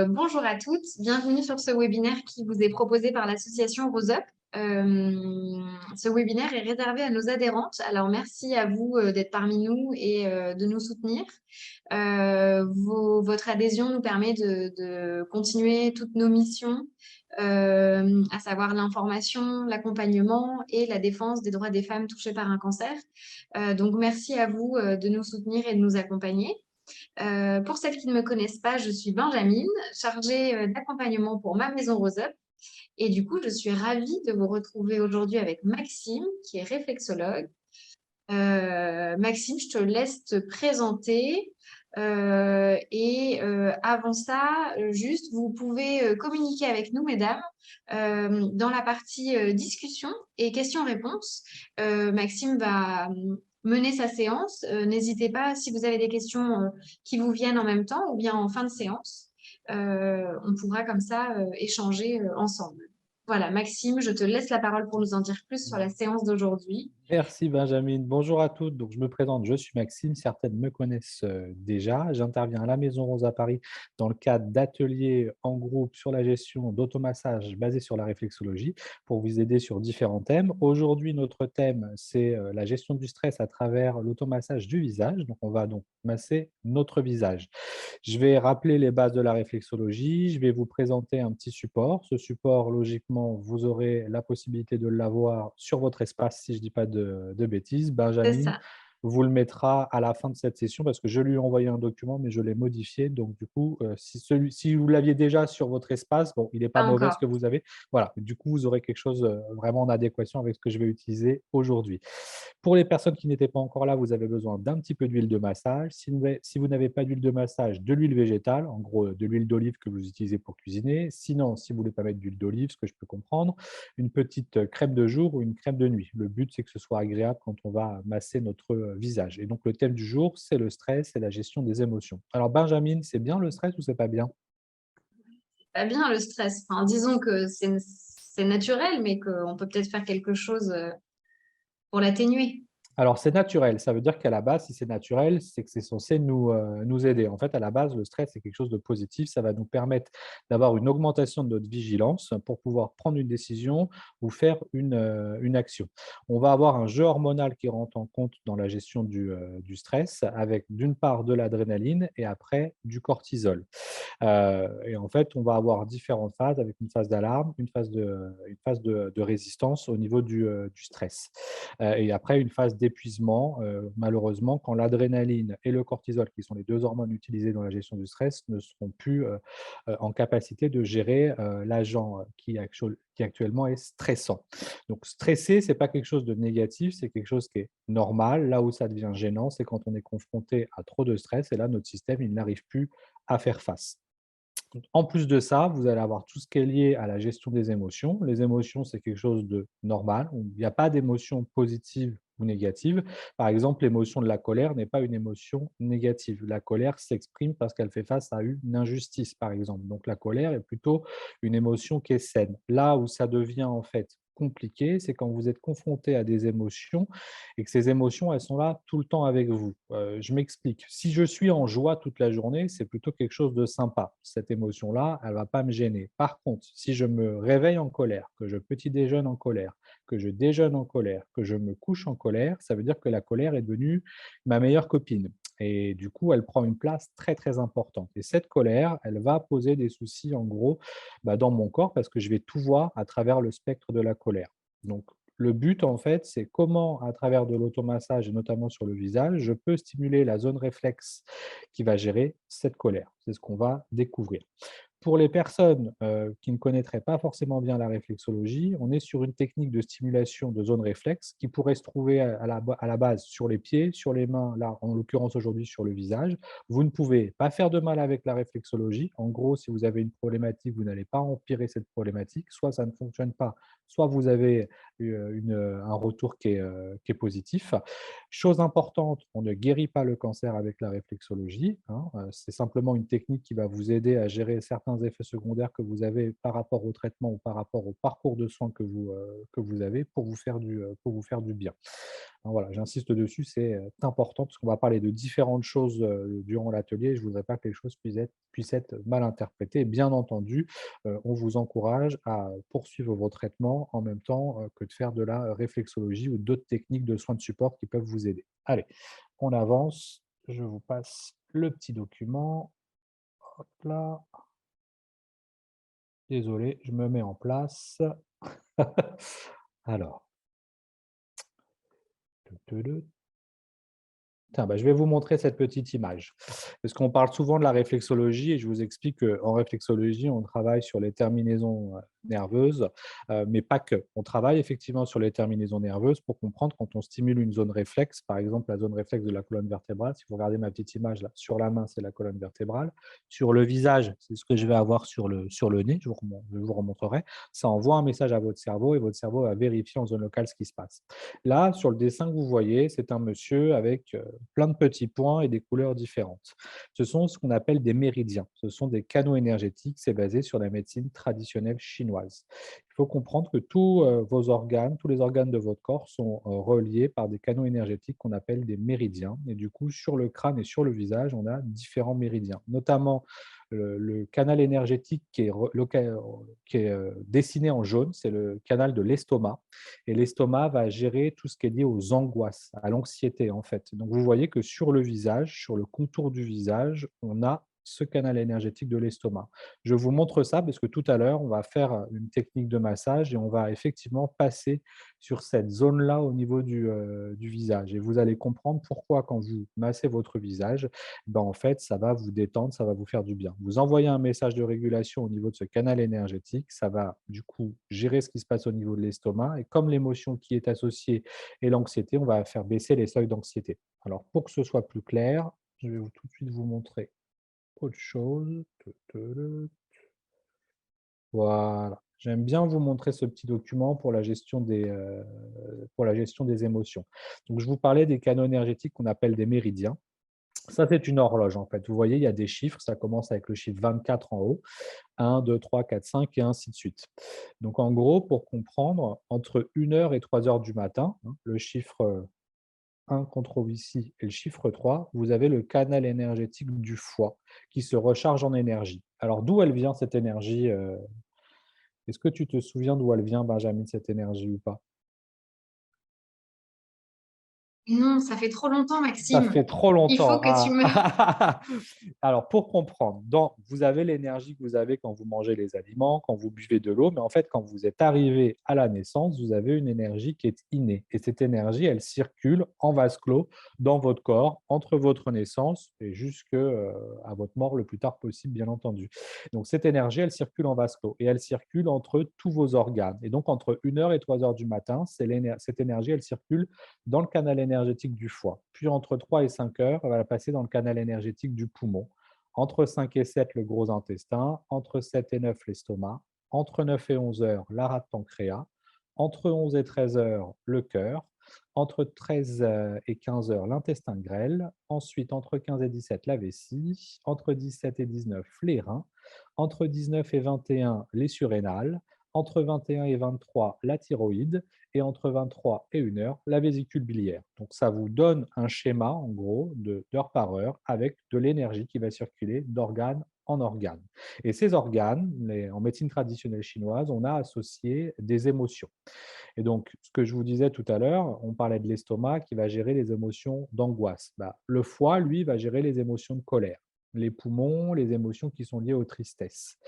Bonjour à toutes, bienvenue sur ce webinaire qui vous est proposé par l'association Rose Up. Ce webinaire est réservé à nos adhérentes. Alors, merci à vous d'être parmi nous et de nous soutenir. Votre adhésion nous permet de continuer toutes nos missions, à savoir l'information, l'accompagnement et la défense des droits des femmes touchées par un cancer. Donc, merci à vous de nous soutenir et de nous accompagner. Pour celles qui ne me connaissent pas, je suis Benjamine, chargée d'accompagnement pour ma maison Rose Up. Et du coup, je suis ravie de vous retrouver aujourd'hui avec Maxime, qui est réflexologue. Maxime, je te laisse te présenter. Avant ça, juste, vous pouvez communiquer avec nous, mesdames, dans la partie discussion et questions-réponses. Maxime va mener sa séance. N'hésitez pas, si vous avez des questions qui vous viennent en même temps ou bien en fin de séance, on pourra comme ça échanger ensemble. Voilà, Maxime, je te laisse la parole pour nous en dire plus sur la séance d'aujourd'hui. Merci Benjamin. Bonjour à toutes. Donc, je me présente, je suis Maxime. Certaines me connaissent déjà. J'interviens à la Maison Rose à Paris dans le cadre d'ateliers en groupe sur la gestion d'automassage basé sur la réflexologie pour vous aider sur différents thèmes. Aujourd'hui, notre thème, c'est la gestion du stress à travers l'automassage du visage. Donc, on va donc masser notre visage. Je vais rappeler les bases de la réflexologie. Je vais vous présenter un petit support. Ce support, logiquement, vous aurez la possibilité de l'avoir sur votre espace, si je ne dis pas de bêtises. C'est Benjamin ça. vous le mettra à la fin de cette session parce que je lui ai envoyé un document, mais je l'ai modifié. Donc, du coup, si vous l'aviez déjà sur votre espace, bon, il n'est pas Pas mauvais ce encore. que vous avez. Voilà, du coup, vous aurez quelque chose vraiment en adéquation avec ce que je vais utiliser aujourd'hui. Pour les personnes qui n'étaient pas encore là, vous avez besoin d'un petit peu d'huile de massage. Si vous n'avez pas d'huile de massage, de l'huile végétale, en gros de l'huile d'olive que vous utilisez pour cuisiner. Sinon, si vous ne voulez pas mettre d'huile d'olive, ce que je peux comprendre, une petite crème de jour ou une crème de nuit. Le but, c'est que ce soit agréable quand on va masser notre visage. Et donc, le thème du jour, c'est le stress et la gestion des émotions. Alors, Benjamin, c'est bien le stress ou c'est pas bien? Pas bien le stress. Enfin, disons que c'est naturel, mais qu'on peut peut-être faire quelque chose pour l'atténuer. Alors, c'est naturel. Ça veut dire qu'à la base, si c'est naturel, c'est que c'est censé nous aider. En fait, à la base, le stress, c'est quelque chose de positif. Ça va nous permettre d'avoir une augmentation de notre vigilance pour pouvoir prendre une décision ou faire une action. On va avoir un jeu hormonal qui rentre en compte dans la gestion du stress avec d'une part de l'adrénaline et après du cortisol. Et en fait, on va avoir différentes phases avec une phase d'alarme, une phase de résistance au niveau du stress. Et après, une phase d'épuisement, malheureusement, quand l'adrénaline et le cortisol, qui sont les 2 hormones utilisées dans la gestion du stress, ne seront plus, en capacité de gérer, l'agent qui actuellement est stressant. Donc stresser, c'est pas quelque chose de négatif, c'est quelque chose qui est normal. Là où ça devient gênant, c'est quand on est confronté à trop de stress et là, notre système, il n'arrive plus à faire face. En plus de ça, vous allez avoir tout ce qui est lié à la gestion des émotions. Les émotions, c'est quelque chose de normal. Il n'y a pas d'émotion positive ou négative. Par exemple, l'émotion de la colère n'est pas une émotion négative. La colère s'exprime parce qu'elle fait face à une injustice, par exemple. Donc la colère est plutôt une émotion qui est saine. Là où ça devient en fait compliqué, c'est quand vous êtes confronté à des émotions et que ces émotions, elles sont là tout le temps avec vous. Je m'explique. Si je suis en joie toute la journée, c'est plutôt quelque chose de sympa. Cette émotion-là, elle ne va pas me gêner. Par contre, si je me réveille en colère, que je petit déjeune en colère, que je déjeune en colère, que je me couche en colère, ça veut dire que la colère est devenue ma meilleure copine. Et du coup, elle prend une place très, très importante. Et cette colère, elle va poser des soucis, en gros, dans mon corps parce que je vais tout voir à travers le spectre de la colère. Donc, le but, en fait, c'est comment, à travers de l'automassage et notamment sur le visage, je peux stimuler la zone réflexe qui va gérer cette colère. C'est ce qu'on va découvrir. Pour les personnes qui ne connaîtraient pas forcément bien la réflexologie, on est sur une technique de stimulation de zone réflexe qui pourrait se trouver à la base sur les pieds, sur les mains, là en l'occurrence aujourd'hui sur le visage. Vous ne pouvez pas faire de mal avec la réflexologie. En gros, si vous avez une problématique, vous n'allez pas empirer cette problématique. Soit ça ne fonctionne pas, soit vous avez un retour qui est positif. Chose importante, on ne guérit pas le cancer avec la réflexologie, hein. C'est simplement une technique qui va vous aider à gérer certains effets secondaires que vous avez par rapport au traitement ou par rapport au parcours de soins que vous avez pour vous faire du bien. hein. Voilà, j'insiste dessus, c'est important parce qu'on va parler de différentes choses durant l'atelier. Je ne voudrais pas que les choses puissent être mal interprétées. Et bien entendu, on vous encourage à poursuivre vos traitements en même temps que de faire de la réflexologie ou d'autres techniques de soins de support qui peuvent vous aider. Allez, on avance. Je vous passe le petit document. Hop là. Désolé, je me mets en place. Alors, tiens, bah, je vais vous montrer cette petite image. Parce qu'on parle souvent de la réflexologie et je vous explique qu'en réflexologie, on travaille sur les terminaisons nerveuses, mais pas que. On travaille effectivement sur les terminaisons nerveuses pour comprendre quand on stimule une zone réflexe, par exemple la zone réflexe de la colonne vertébrale. Si vous regardez ma petite image là, sur la main, c'est la colonne vertébrale. Sur le visage, c'est ce que je vais avoir sur le nez, je vous remontrerai. Ça envoie un message à votre cerveau et votre cerveau va vérifier en zone locale ce qui se passe. Là, sur le dessin que vous voyez, c'est un monsieur avec plein de petits points et des couleurs différentes. Ce sont ce qu'on appelle des méridiens. Ce sont des canaux énergétiques. C'est basé sur la médecine traditionnelle chinoise. Il faut comprendre que tous vos organes, tous les organes de votre corps sont reliés par des canaux énergétiques qu'on appelle des méridiens. Et du coup, sur le crâne et sur le visage, on a différents méridiens, notamment le canal énergétique qui est dessiné en jaune, c'est le canal de l'estomac. Et l'estomac va gérer tout ce qui est lié aux angoisses, à l'anxiété en fait. Donc vous voyez que sur le visage, sur le contour du visage, on a ce canal énergétique de l'estomac. Je vous montre ça parce que tout à l'heure, on va faire une technique de massage et on va effectivement passer sur cette zone-là au niveau du visage. Et vous allez comprendre pourquoi quand vous massez votre visage, ben, en fait, ça va vous détendre, ça va vous faire du bien. Vous envoyez un message de régulation au niveau de ce canal énergétique, ça va du coup gérer ce qui se passe au niveau de l'estomac et comme l'émotion qui est associée est l'anxiété, on va faire baisser les seuils d'anxiété. Alors pour que ce soit plus clair, je vais tout de suite vous montrer autre chose. Voilà. J'aime bien vous montrer ce petit document pour la gestion des émotions. Donc, je vous parlais des canaux énergétiques qu'on appelle des méridiens. Ça, c'est une horloge, en fait. Vous voyez, il y a des chiffres. Ça commence avec le chiffre 24 en haut. 1, 2, 3, 4, 5 et ainsi de suite. Donc, en gros, pour comprendre, entre 1 heure et 3 heures du matin, hein, le chiffre 1 qu'on trouve ici et le chiffre 3, vous avez le canal énergétique du foie qui se recharge en énergie. Alors, d'où elle vient cette énergie Est-ce que tu te souviens d'où elle vient, Benjamin, cette énergie ou pas? Non, ça fait trop longtemps, Ça Maxime. fait trop Il faut longtemps. que tu me... Ah. Alors, pour comprendre, vous avez l'énergie que vous avez quand vous mangez les aliments, quand vous buvez de l'eau, mais en fait, quand vous êtes arrivé à la naissance, vous avez une énergie qui est innée. Et cette énergie, elle circule en vase clos dans votre corps, entre votre naissance et jusqu'à votre mort le plus tard possible, bien entendu. Donc, cette énergie, elle circule en vase clos et elle circule entre tous vos organes. Et donc, entre 1 heure et 3 heures du matin, cette énergie, elle circule dans le canal énergétique du foie. Puis entre 3 et 5 heures, elle va passer dans le canal énergétique du poumon. Entre 5 et 7, le gros intestin. Entre 7 et 9, l'estomac. Entre 9 et 11 heures, la rate pancréas. Entre 11 et 13 heures, le cœur. Entre 13 et 15 heures, l'intestin grêle. Ensuite, entre 15 et 17, la vessie. Entre 17 et 19, les reins. Entre 19 et 21, les surrénales. Entre 21 et 23, la thyroïde et entre 23 et 1 heure, la vésicule biliaire. Donc, ça vous donne un schéma, en gros, d'heure par heure avec de l'énergie qui va circuler d'organe en organe. Et ces organes, en médecine traditionnelle chinoise, on a associé des émotions. Et donc, ce que je vous disais tout à l'heure, on parlait de l'estomac qui va gérer les émotions d'angoisse. Bah, le foie, lui, va gérer les émotions de colère. Les poumons, les émotions qui sont liées aux tristesses.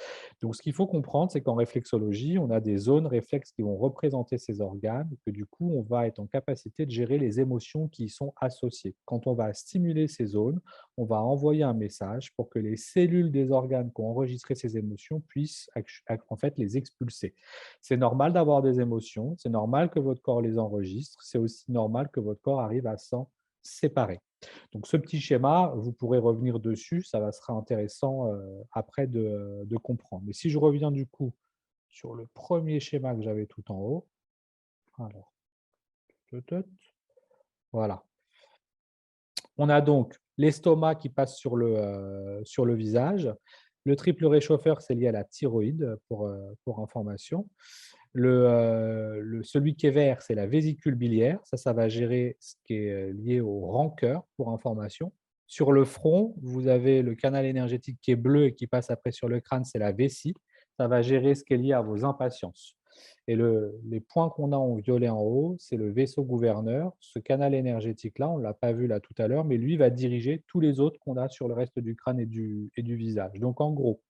Donc, ce qu'il faut comprendre, c'est qu'en réflexologie, on a des zones réflexes qui vont représenter ces organes, et que du coup, on va être en capacité de gérer les émotions qui y sont associées. Quand on va stimuler ces zones, on va envoyer un message pour que les cellules des organes qui ont enregistré ces émotions puissent en fait les expulser. C'est normal d'avoir des émotions, c'est normal que votre corps les enregistre, c'est aussi normal que votre corps arrive à s'en séparer. Donc ce petit schéma, vous pourrez revenir dessus, ça sera intéressant après de comprendre. Mais si je reviens du coup sur le premier schéma que j'avais tout en haut, alors, voilà. On a donc l'estomac qui passe sur le visage. Le triple réchauffeur, c'est lié à la thyroïde pour information. Celui qui est vert, c'est la vésicule biliaire. Ça va gérer ce qui est lié au rancœur, pour information. Sur le front, vous avez le canal énergétique qui est bleu et qui passe après sur le crâne, c'est la vessie. Ça va gérer ce qui est lié à vos impatiences. Et les points qu'on a en violet en haut, c'est le vaisseau gouverneur. Ce canal énergétique-là, on ne l'a pas vu là tout à l'heure, mais lui va diriger tous les autres qu'on a sur le reste du crâne et du visage. Donc en gros,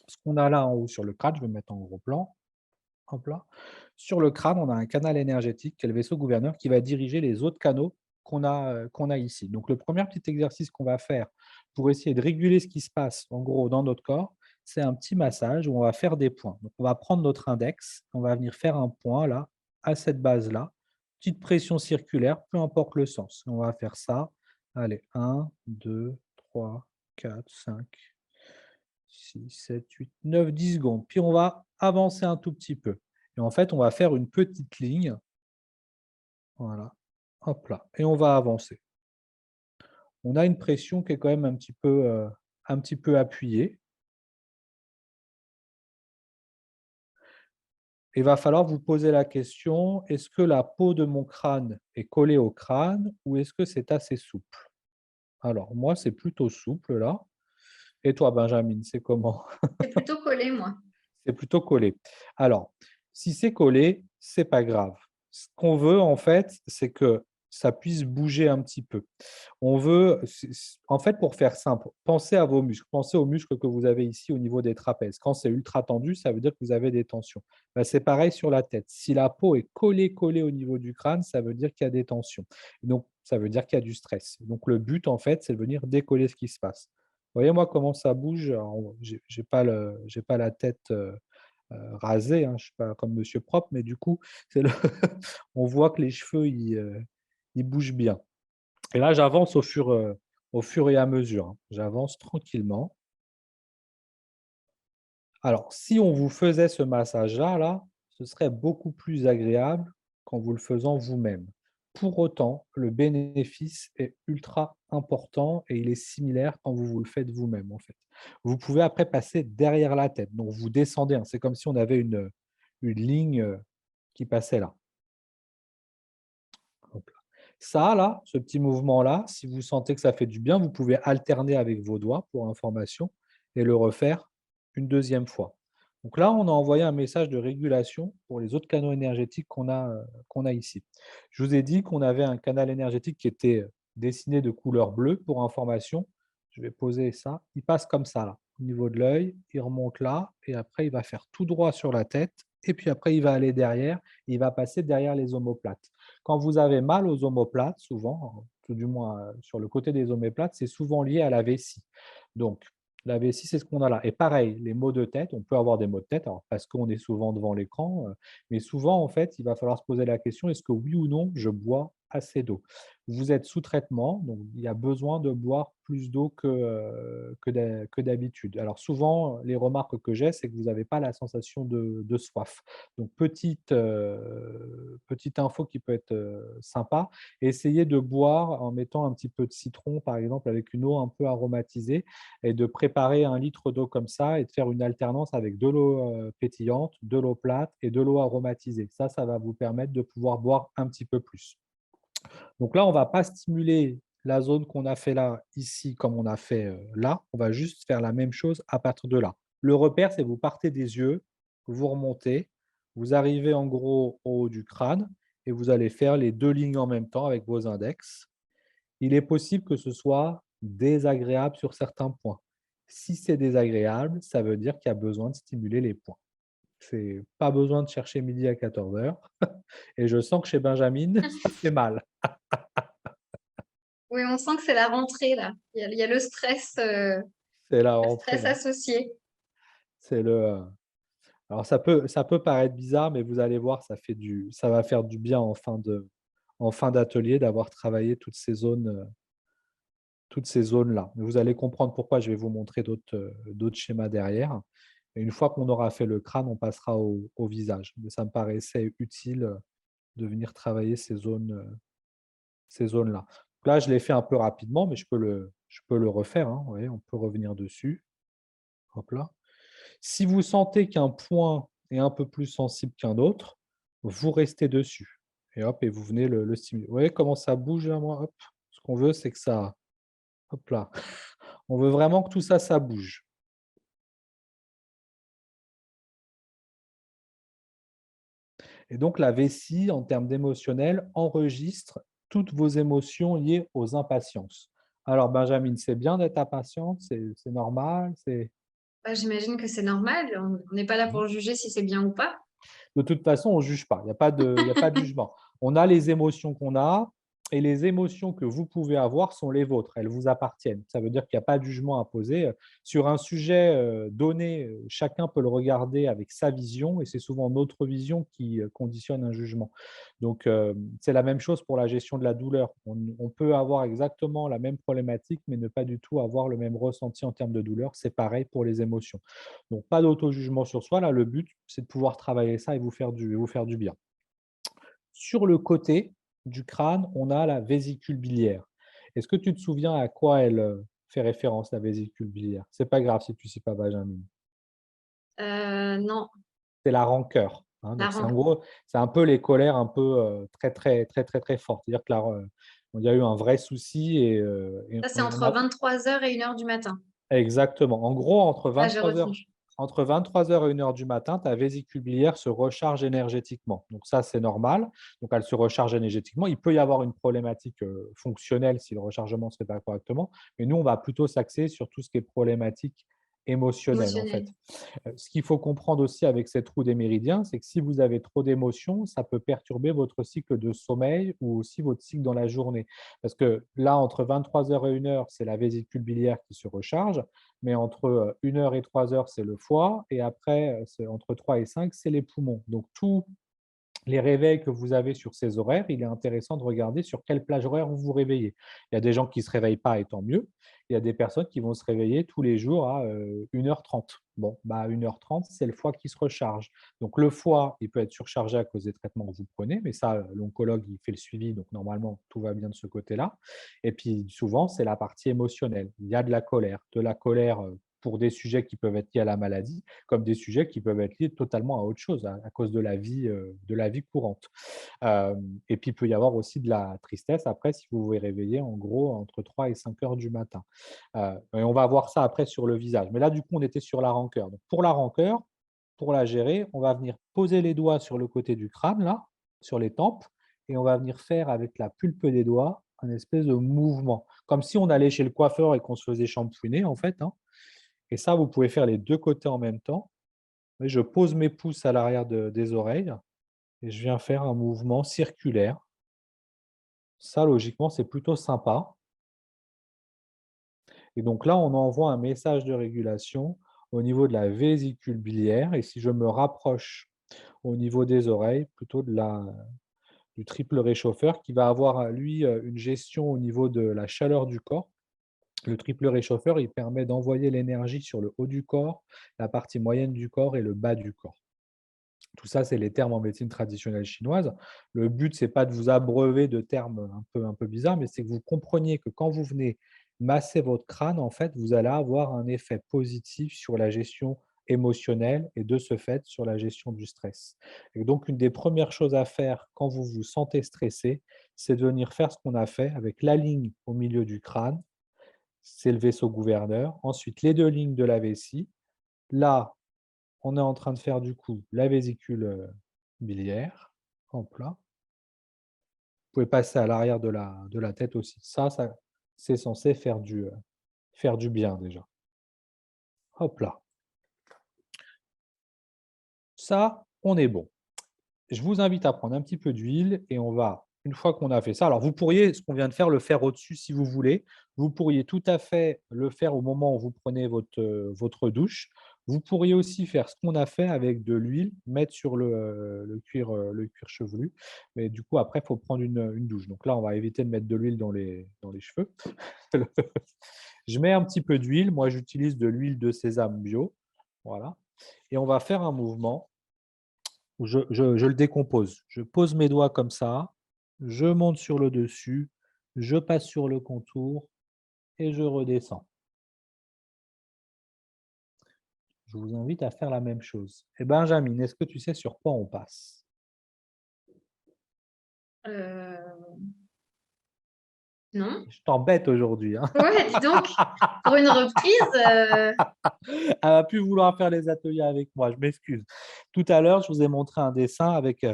ce qu'on a là en haut sur le crâne, je vais me mettre en gros plan. Hop là. Sur le crâne, on a un canal énergétique, qui est le vaisseau gouverneur, qui va diriger les autres canaux qu'on a ici. Donc, le premier petit exercice qu'on va faire pour essayer de réguler ce qui se passe, en gros, dans notre corps, c'est un petit massage où on va faire des points. Donc, on va prendre notre index, on va venir faire un point là, à cette base-là. Petite pression circulaire, peu importe le sens. On va faire ça. Allez, 1, 2, 3, 4, 5, 6, 7, 8, 9, 10 secondes. Puis on va avancer un tout petit peu. Et en fait, on va faire une petite ligne. Voilà. Hop là. Et on va avancer. On a une pression qui est quand même un petit peu appuyée. Il va falloir vous poser la question, est-ce que la peau de mon crâne est collée au crâne ou est-ce que c'est assez souple? Alors, moi, c'est plutôt souple là. Et toi, Benjamin, c'est comment? C'est plutôt collé, moi. C'est plutôt collé. Alors, si c'est collé, c'est pas grave. Ce qu'on veut, en fait, c'est que ça puisse bouger un petit peu. On veut, en fait, pour faire simple, pensez à vos muscles. Pensez aux muscles que vous avez ici au niveau des trapèzes. Quand c'est ultra tendu, ça veut dire que vous avez des tensions. Ben, c'est pareil sur la tête. Si la peau est collée au niveau du crâne, ça veut dire qu'il y a des tensions. Donc, ça veut dire qu'il y a du stress. Donc, le but, en fait, c'est de venir décoller ce qui se passe. Voyez moi comment ça bouge. J'ai pas la tête rasée, hein, je ne suis pas comme Monsieur Propre, mais du coup, c'est le on voit que les cheveux ils bougent bien. Et là, j'avance au fur et à mesure, hein. J'avance tranquillement. Alors, si on vous faisait ce massage-là, là, ce serait beaucoup plus agréable qu'en vous le faisant vous-même. Pour autant, le bénéfice est ultra important et il est similaire quand vous vous le faites vous-même, en fait. Vous pouvez après passer derrière la tête, donc vous descendez, hein. C'est comme si on avait une ligne, qui passait là. Hop là. Ça, là, ce petit mouvement-là, si vous sentez que ça fait du bien, vous pouvez alterner avec vos doigts pour information et le refaire une deuxième fois. Donc là, on a envoyé un message de régulation pour les autres canaux énergétiques qu'on a ici. Je vous ai dit qu'on avait un canal énergétique qui était dessiné de couleur bleue pour information. Je vais poser ça. Il passe comme ça, là, au niveau de l'œil. Il remonte là et après, il va faire tout droit sur la tête. Et puis après, il va aller derrière. Il va passer derrière les omoplates. Quand vous avez mal aux omoplates, souvent, tout du moins sur le côté des omoplates, c'est souvent lié à la vessie. Donc, la vessie, c'est ce qu'on a là. Et pareil, les maux de tête, on peut avoir des maux de tête, alors parce qu'on est souvent devant l'écran, mais souvent, en fait, il va falloir se poser la question, est-ce que oui ou non, je bois assez d'eau? Vous êtes sous traitement, donc il y a besoin de boire plus d'eau que d'habitude. Alors souvent, les remarques que j'ai, c'est que vous n'avez pas la sensation de soif. Donc petite info qui peut être sympa, essayez de boire en mettant un petit peu de citron, par exemple, avec une eau un peu aromatisée et de préparer 1 litre d'eau comme ça et de faire une alternance avec de l'eau pétillante, de l'eau plate et de l'eau aromatisée. Ça va vous permettre de pouvoir boire un petit peu plus. Donc là, on ne va pas stimuler la zone qu'on a fait là, ici, comme on a fait là. On va juste faire la même chose à partir de là. Le repère, c'est vous partez des yeux, vous remontez, vous arrivez en gros au haut du crâne et vous allez faire les 2 lignes en même temps avec vos index. Il est possible que ce soit désagréable sur certains points. Si c'est désagréable, ça veut dire qu'il y a besoin de stimuler les points. C'est pas besoin de chercher midi à 14h. Et je sens que chez Benjamin, ça fait mal. Oui, on sent que c'est la rentrée, là. Il y a C'est la le rentrée stress là. associé. C'est alors ça peut paraître bizarre, mais vous allez voir, ça va faire du bien en fin d'atelier d'avoir travaillé toutes ces zones-là. Vous allez comprendre pourquoi je vais vous montrer d'autres schémas derrière. Et une fois qu'on aura fait le crâne, on passera au visage. Mais ça me paraissait utile de venir travailler ces zones-là. Là, je l'ai fait un peu rapidement, mais je peux le refaire, hein. Vous voyez, on peut revenir dessus. Hop là. Si vous sentez qu'un point est un peu plus sensible qu'un autre, vous restez dessus. Et hop, et vous venez le stimuler. Vous voyez comment ça bouge là, moi? Hop. Ce qu'on veut, c'est que ça, hop là. On veut vraiment que tout ça, ça bouge. Et donc la vessie, en termes d'émotionnel, enregistre toutes vos émotions liées aux impatiences. Alors Benjamin, c'est bien d'être impatiente? C'est normal? Bah, j'imagine que c'est normal. On n'est pas là pour juger si c'est bien ou pas. De toute façon, on ne juge pas. Il y a pas de jugement. On a les émotions qu'on a et les émotions que vous pouvez avoir sont les vôtres. Elles vous appartiennent. Ça veut dire qu'il n'y a pas de jugement à poser. Sur un sujet donné, chacun peut le regarder avec sa vision et c'est souvent notre vision qui conditionne un jugement. Donc, c'est la même chose pour la gestion de la douleur. On peut avoir exactement la même problématique, mais ne pas du tout avoir le même ressenti en termes de douleur. C'est pareil pour les émotions. Donc, pas d'auto-jugement sur soi. Là, le but, c'est de pouvoir travailler ça et vous faire du bien. Sur le côté du crâne, on a la vésicule biliaire. Est-ce que tu te souviens à quoi elle fait référence, la vésicule biliaire? C'est pas grave si tu ne sais pas, Benjamin. Non, C'est la rancœur, hein. la Donc, c'est en ran- gros, c'est un peu les colères un peu très, très, très, très, très fortes. C'est-à-dire que il y a eu un vrai souci et Ça, c'est on entre a 23 h et 1 h du matin. exactement. En gros, Là, j'ai retenu. entre 23 h et 1 h du matin, ta vésicule biliaire se recharge énergétiquement. Donc ça, c'est normal. Donc elle se recharge énergétiquement. Il peut y avoir une problématique fonctionnelle si le rechargement ne se fait pas correctement. Mais nous, on va plutôt s'axer sur tout ce qui est problématique émotionnelle, en fait. Émotionnel. Ce qu'il faut comprendre aussi avec cette roue des méridiens, c'est que si vous avez trop d'émotions, ça peut perturber votre cycle de sommeil ou aussi votre cycle dans la journée. Parce que là, entre 23 h et 1 h, c'est la vésicule biliaire qui se recharge, mais entre 1 h et 3 h, c'est le foie, et après, entre 3 et 5, c'est les poumons. Donc, tous les réveils que vous avez sur ces horaires, il est intéressant de regarder sur quelle plage horaire vous vous réveillez. Il y a des gens qui ne se réveillent pas et tant mieux. Il y a des personnes qui vont se réveiller tous les jours à 1 h 30. Bon, bah 1 h 30, c'est le foie qui se recharge. Donc le foie, il peut être surchargé à cause des traitements que vous prenez, mais ça, l'oncologue, il fait le suivi, donc normalement, tout va bien de ce côté-là. Et puis souvent, c'est la partie émotionnelle. Il y a de la colère pour des sujets qui peuvent être liés à la maladie, comme des sujets qui peuvent être liés totalement à autre chose, à cause de la vie courante. Et puis, il peut y avoir aussi de la tristesse après si vous vous réveillez en gros entre 3 et 5 heures du matin. Et on va voir ça après sur le visage. Mais là, du coup, on était sur la rancœur. Donc, pour la rancœur, pour la gérer, on va venir poser les doigts sur le côté du crâne, là, sur les tempes, et on va venir faire avec la pulpe des doigts un espèce de mouvement, comme si on allait chez le coiffeur et qu'on se faisait shampouiner, en fait, hein. Et ça, vous pouvez faire les 2 côtés en même temps. Et je pose mes pouces à l'arrière des oreilles et je viens faire un mouvement circulaire. Ça, logiquement, c'est plutôt sympa. Et donc là, on envoie un message de régulation au niveau de la vésicule biliaire. Et si je me rapproche au niveau des oreilles, plutôt du triple réchauffeur qui va avoir, lui, une gestion au niveau de la chaleur du corps. Le triple réchauffeur, il permet d'envoyer l'énergie sur le haut du corps, la partie moyenne du corps et le bas du corps. Tout ça, c'est les termes en médecine traditionnelle chinoise. Le but, c'est pas de vous abreuver de termes un peu bizarres, mais c'est que vous compreniez que quand vous venez masser votre crâne, en fait, vous allez avoir un effet positif sur la gestion émotionnelle et de ce fait sur la gestion du stress. Et donc, une des premières choses à faire quand vous vous sentez stressé, c'est de venir faire ce qu'on a fait avec la ligne au milieu du crâne, c'est le vaisseau gouverneur. Ensuite, les 2 lignes de la vessie. Là, on est en train de faire du coup la vésicule biliaire. Hop là. Vous pouvez passer à l'arrière de la tête aussi. Ça c'est censé faire du bien déjà. Hop là. Ça, on est bon. Je vous invite à prendre un petit peu d'huile et on va, une fois qu'on a fait ça, alors vous pourriez, ce qu'on vient de faire, le faire au-dessus si vous voulez. Vous pourriez tout à fait le faire au moment où vous prenez votre douche. Vous pourriez aussi faire ce qu'on a fait avec de l'huile, mettre sur le cuir chevelu. Mais du coup, après, il faut prendre une douche. Donc là, on va éviter de mettre de l'huile dans les cheveux. Je mets un petit peu d'huile. Moi, j'utilise de l'huile de sésame bio. Voilà. Et on va faire un mouvement où je le décompose. Je pose mes doigts comme ça, je monte sur le dessus, je passe sur le contour et je redescends. je vous invite à faire la même chose. Et Benjamin, est-ce que tu sais sur quoi on passe? Euh, Non? Je t'embête aujourd'hui, hein. Ouais, dis donc, pour une reprise, Elle va plus vouloir faire les ateliers avec moi, je m'excuse. Tout à l'heure, je vous ai montré un dessin avec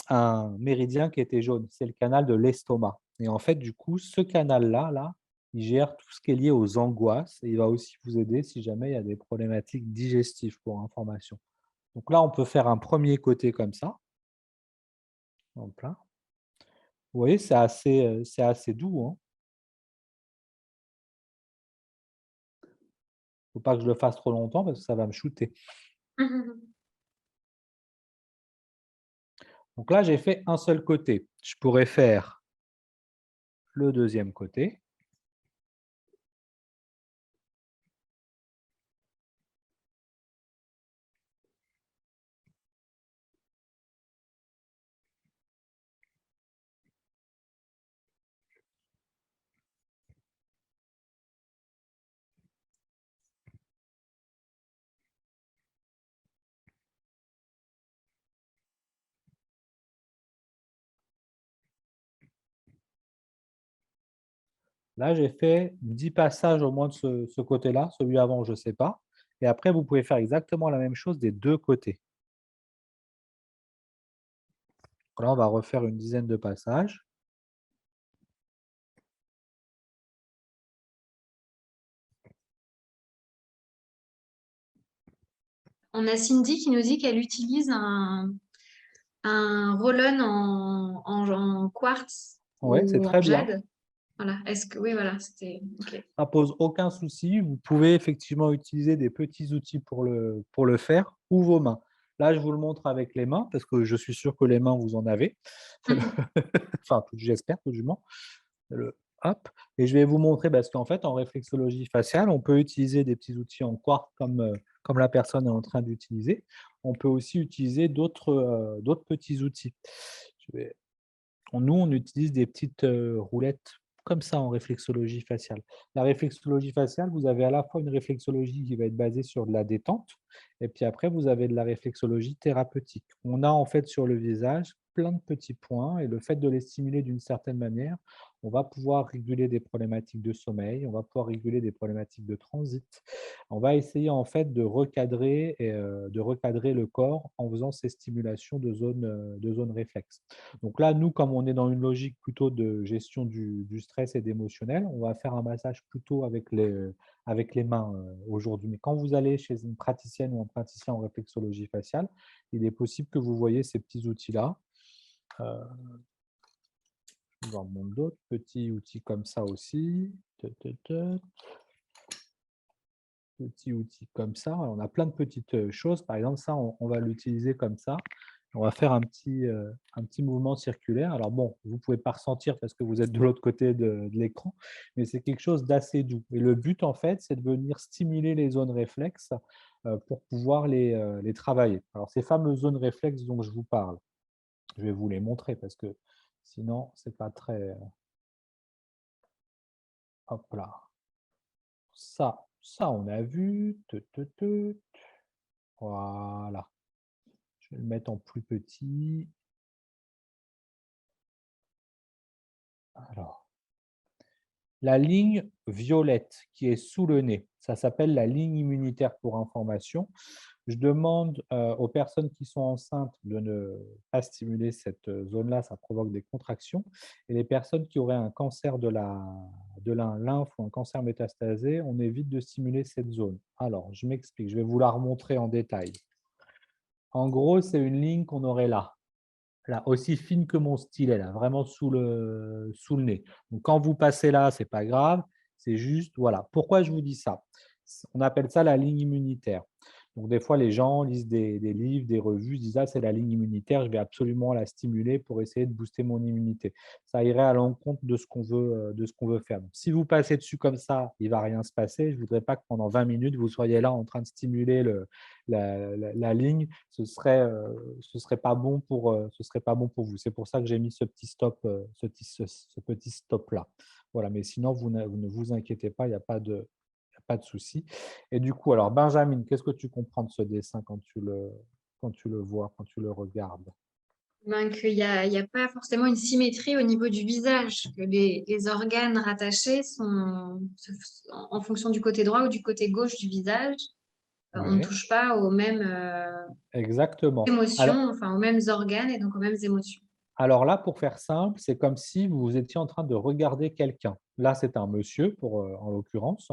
un méridien qui était jaune. C'est le canal de l'estomac. Et en fait, du coup, ce canal-là, là, il gère tout ce qui est lié aux angoisses et il va aussi vous aider si jamais il y a des problématiques digestives pour information. Donc là, on peut faire un premier côté comme ça. Hop là. Vous voyez, c'est assez doux, hein. Faut pas que je le fasse trop longtemps parce que ça va me shooter. Donc là, j'ai fait un seul côté. Je pourrais faire le deuxième côté. Là, j'ai fait 10 passages au moins de ce côté-là. Celui avant, je ne sais pas. Et après, vous pouvez faire exactement la même chose des deux côtés. Là, on va refaire une dizaine de passages. on a Cindy qui nous dit qu'elle utilise un roll-on en quartz Ouais, c'est ou en très bien. jade. Voilà. Est-ce que oui, voilà, c'était OK. Ça pose aucun souci. Vous pouvez effectivement utiliser des petits outils pour le faire ou vos mains. Là, je vous le montre avec les mains parce que je suis sûr que les mains, vous en avez. Enfin, j'espère tout du moins. Hop. Et je vais vous montrer parce qu'en fait, en réflexologie faciale, on peut utiliser des petits outils en quartz comme la personne est en train d'utiliser. On peut aussi utiliser d'autres petits outils. Je vais Nous, on utilise des petites roulettes comme ça en réflexologie faciale. La réflexologie faciale, vous avez à la fois une réflexologie qui va être basée sur de la détente, et puis après, vous avez de la réflexologie thérapeutique. On a en fait sur le visage plein de petits points, et le fait de les stimuler d'une certaine manière, on va pouvoir réguler des problématiques de sommeil, on va pouvoir réguler des problématiques de transit. On va essayer en fait de recadrer le corps en faisant ces stimulations de zones réflexes. Donc là, nous, comme on est dans une logique plutôt de gestion du stress et d'émotionnel, on va faire un massage plutôt avec les mains aujourd'hui. Mais quand vous allez chez une praticienne ou un praticien en réflexologie faciale, il est possible que vous voyez ces petits outils-là. Euh, je vous en montre d'autres petits outils comme ça aussi. Petits outils comme ça. On a plein de petites choses. Par exemple, ça, on va l'utiliser comme ça. On va faire un petit mouvement circulaire. Alors bon, vous ne pouvez pas ressentir parce que vous êtes de l'autre côté de l'écran, mais c'est quelque chose d'assez doux. Et le but, en fait, c'est de venir stimuler les zones réflexes pour pouvoir les travailler. Alors, ces fameuses zones réflexes dont je vous parle, je vais vous les montrer parce que sinon, c'est pas très… Hop là. Ça, on a vu. Voilà. Je vais le mettre en plus petit. Alors, la ligne violette qui est sous le nez, ça s'appelle la ligne immunitaire pour information. Je demande aux personnes qui sont enceintes de ne pas stimuler cette zone-là, ça provoque des contractions. Et les personnes qui auraient un cancer de la lymphe ou un cancer métastasé, on évite de stimuler cette zone. Alors, je m'explique, je vais vous la remontrer en détail. En gros, c'est une ligne qu'on aurait là, aussi fine que mon stylet, là, vraiment sous le nez. Donc, quand vous passez là, ce n'est pas grave, c'est juste, voilà. Pourquoi je vous dis ça? On appelle ça la ligne immunitaire. Donc, des fois, les gens lisent des livres, des revues, disent, ah, c'est la ligne immunitaire, je vais absolument la stimuler pour essayer de booster mon immunité. Ça irait à l'encontre de ce qu'on veut faire. Donc, si vous passez dessus comme ça, il ne va rien se passer. Je ne voudrais pas que pendant 20 minutes, vous soyez là en train de stimuler la ligne. Ce serait pas bon ce serait pas bon pour vous. C'est pour ça que j'ai mis ce petit stop, ce petit stop là. Voilà, mais sinon vous ne vous inquiétez pas, il n'y a pas pas de souci. Et du coup, alors Benjamin, qu'est-ce que tu comprends de ce dessin quand tu le vois, quand tu le regardes? Ben, qu'il y a pas forcément une symétrie au niveau du visage, que les organes rattachés sont en fonction du côté droit ou du côté gauche du visage. On ne Oui, touche pas aux mêmes exactement. émotions, enfin aux mêmes organes et donc aux mêmes émotions. Alors là, pour faire simple, c'est comme si vous étiez en train de regarder quelqu'un. Là, c'est un monsieur, en l'occurrence.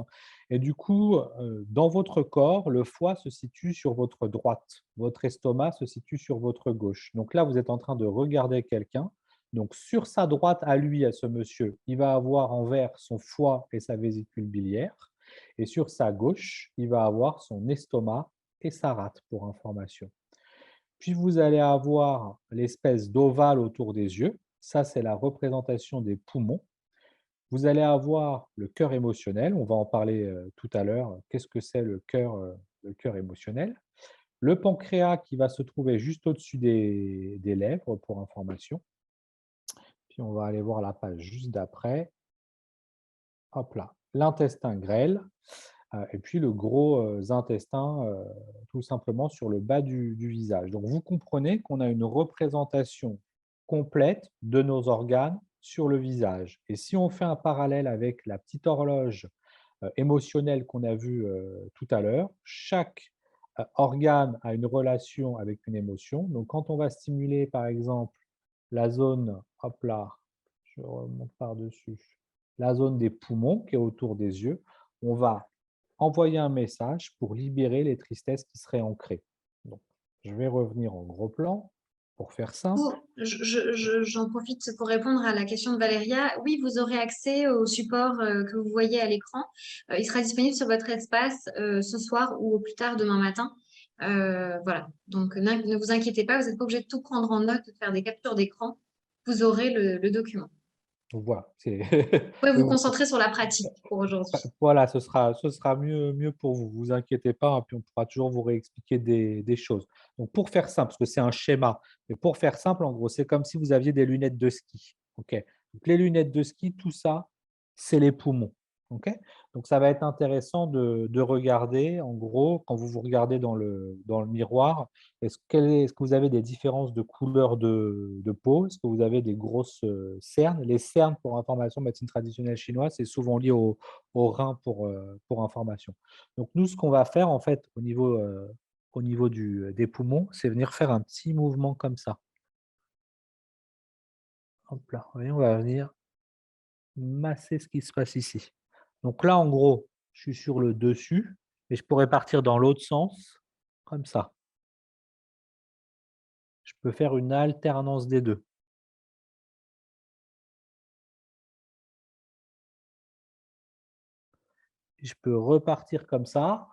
Et du coup, dans votre corps, le foie se situe sur votre droite. Votre estomac se situe sur votre gauche. Donc là, vous êtes en train de regarder quelqu'un. Donc sur sa droite, à lui, à ce monsieur, il va avoir en vert son foie et sa vésicule biliaire. Et sur sa gauche, il va avoir son estomac et sa rate, pour information. Puis vous allez avoir l'espèce d'ovale autour des yeux. Ça, c'est la représentation des poumons. Vous allez avoir le cœur émotionnel. On va en parler tout à l'heure. Qu'est-ce que c'est le cœur émotionnel? Le pancréas qui va se trouver juste au-dessus des lèvres, pour information. Puis on va aller voir la page juste d'après. Hop là. L'intestin grêle. Et puis le gros intestin, tout simplement sur le bas du visage. Donc vous comprenez qu'on a une représentation complète de nos organes sur le visage. Et si on fait un parallèle avec la petite horloge émotionnelle qu'on a vue tout à l'heure, chaque organe a une relation avec une émotion. Donc quand on va stimuler par exemple la zone, hop là, je remonte par-dessus, la zone des poumons qui est autour des yeux, on va envoyer un message pour libérer les tristesses qui seraient ancrées. Donc, je vais revenir en gros plan pour faire simple. J'en profite pour répondre à la question de Valéria. Oui, vous aurez accès au support que vous voyez à l'écran. Il sera disponible sur votre espace ce soir ou au plus tard demain matin. Voilà. Donc, ne vous inquiétez pas, vous n'êtes pas obligé de tout prendre en note, de faire des captures d'écran. Vous aurez le document. Donc voilà, Vous pouvez oui, vous concentrer sur la pratique pour aujourd'hui. voilà, ce sera mieux pour vous. Vous inquiétez pas, hein, puis on pourra toujours vous réexpliquer des choses. Donc pour faire simple, parce que c'est un schéma, mais pour faire simple, en gros, c'est comme si vous aviez des lunettes de ski. Ok. Donc les lunettes de ski, tout ça, c'est les poumons. Ok. Donc ça va être intéressant de regarder, en gros, quand vous vous regardez dans le miroir, est-ce que vous avez des différences de couleur de peau? Est-ce que vous avez des grosses cernes? Les cernes, pour information, médecine traditionnelle chinoise, c'est souvent lié au rein pour information. Donc nous, ce qu'on va faire en fait au niveau des poumons, c'est venir faire un petit mouvement comme ça. Hop là, vous voyez, on va venir masser ce qui se passe ici. Donc là, en gros, je suis sur le dessus, mais je pourrais partir dans l'autre sens, comme ça. Je peux faire une alternance des deux. Je peux repartir comme ça.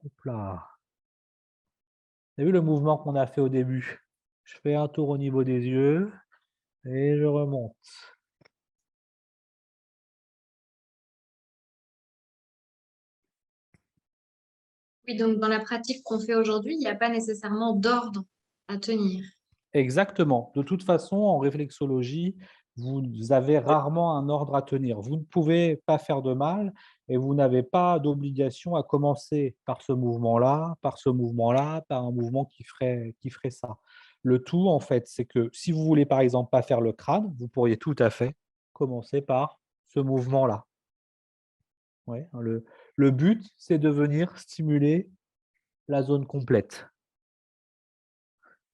Hop là. Vous avez vu le mouvement qu'on a fait au début? Je fais un tour au niveau des yeux et je remonte. Oui, donc dans la pratique qu'on fait aujourd'hui, il n'y a pas nécessairement d'ordre à tenir. Exactement. De toute façon, en réflexologie, vous avez rarement un ordre à tenir. Vous ne pouvez pas faire de mal et vous n'avez pas d'obligation à commencer par ce mouvement-là, par ce mouvement-là, par un mouvement qui ferait ça. Le tout, en fait, c'est que si vous voulez, par exemple, pas faire le crâne, vous pourriez tout à fait commencer par ce mouvement-là. Ouais, hein, le but, c'est de venir stimuler la zone complète.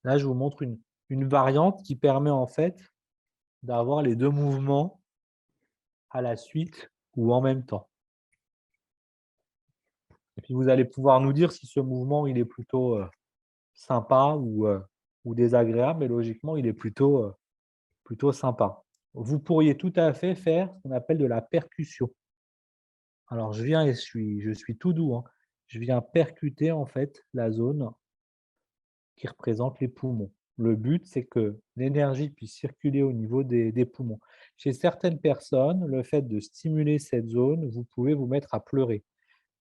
Là, je vous montre une variante qui permet en fait d'avoir les 2 mouvements à la suite ou en même temps. Et puis vous allez pouvoir nous dire si ce mouvement, il est plutôt, sympa ou désagréable, mais logiquement, il est plutôt sympa. Vous pourriez tout à fait faire ce qu'on appelle de la percussion. Alors je viens et je suis tout doux, hein. Je viens percuter en fait la zone qui représente les poumons. Le but, c'est que l'énergie puisse circuler au niveau des poumons. Chez certaines personnes, le fait de stimuler cette zone, vous pouvez vous mettre à pleurer.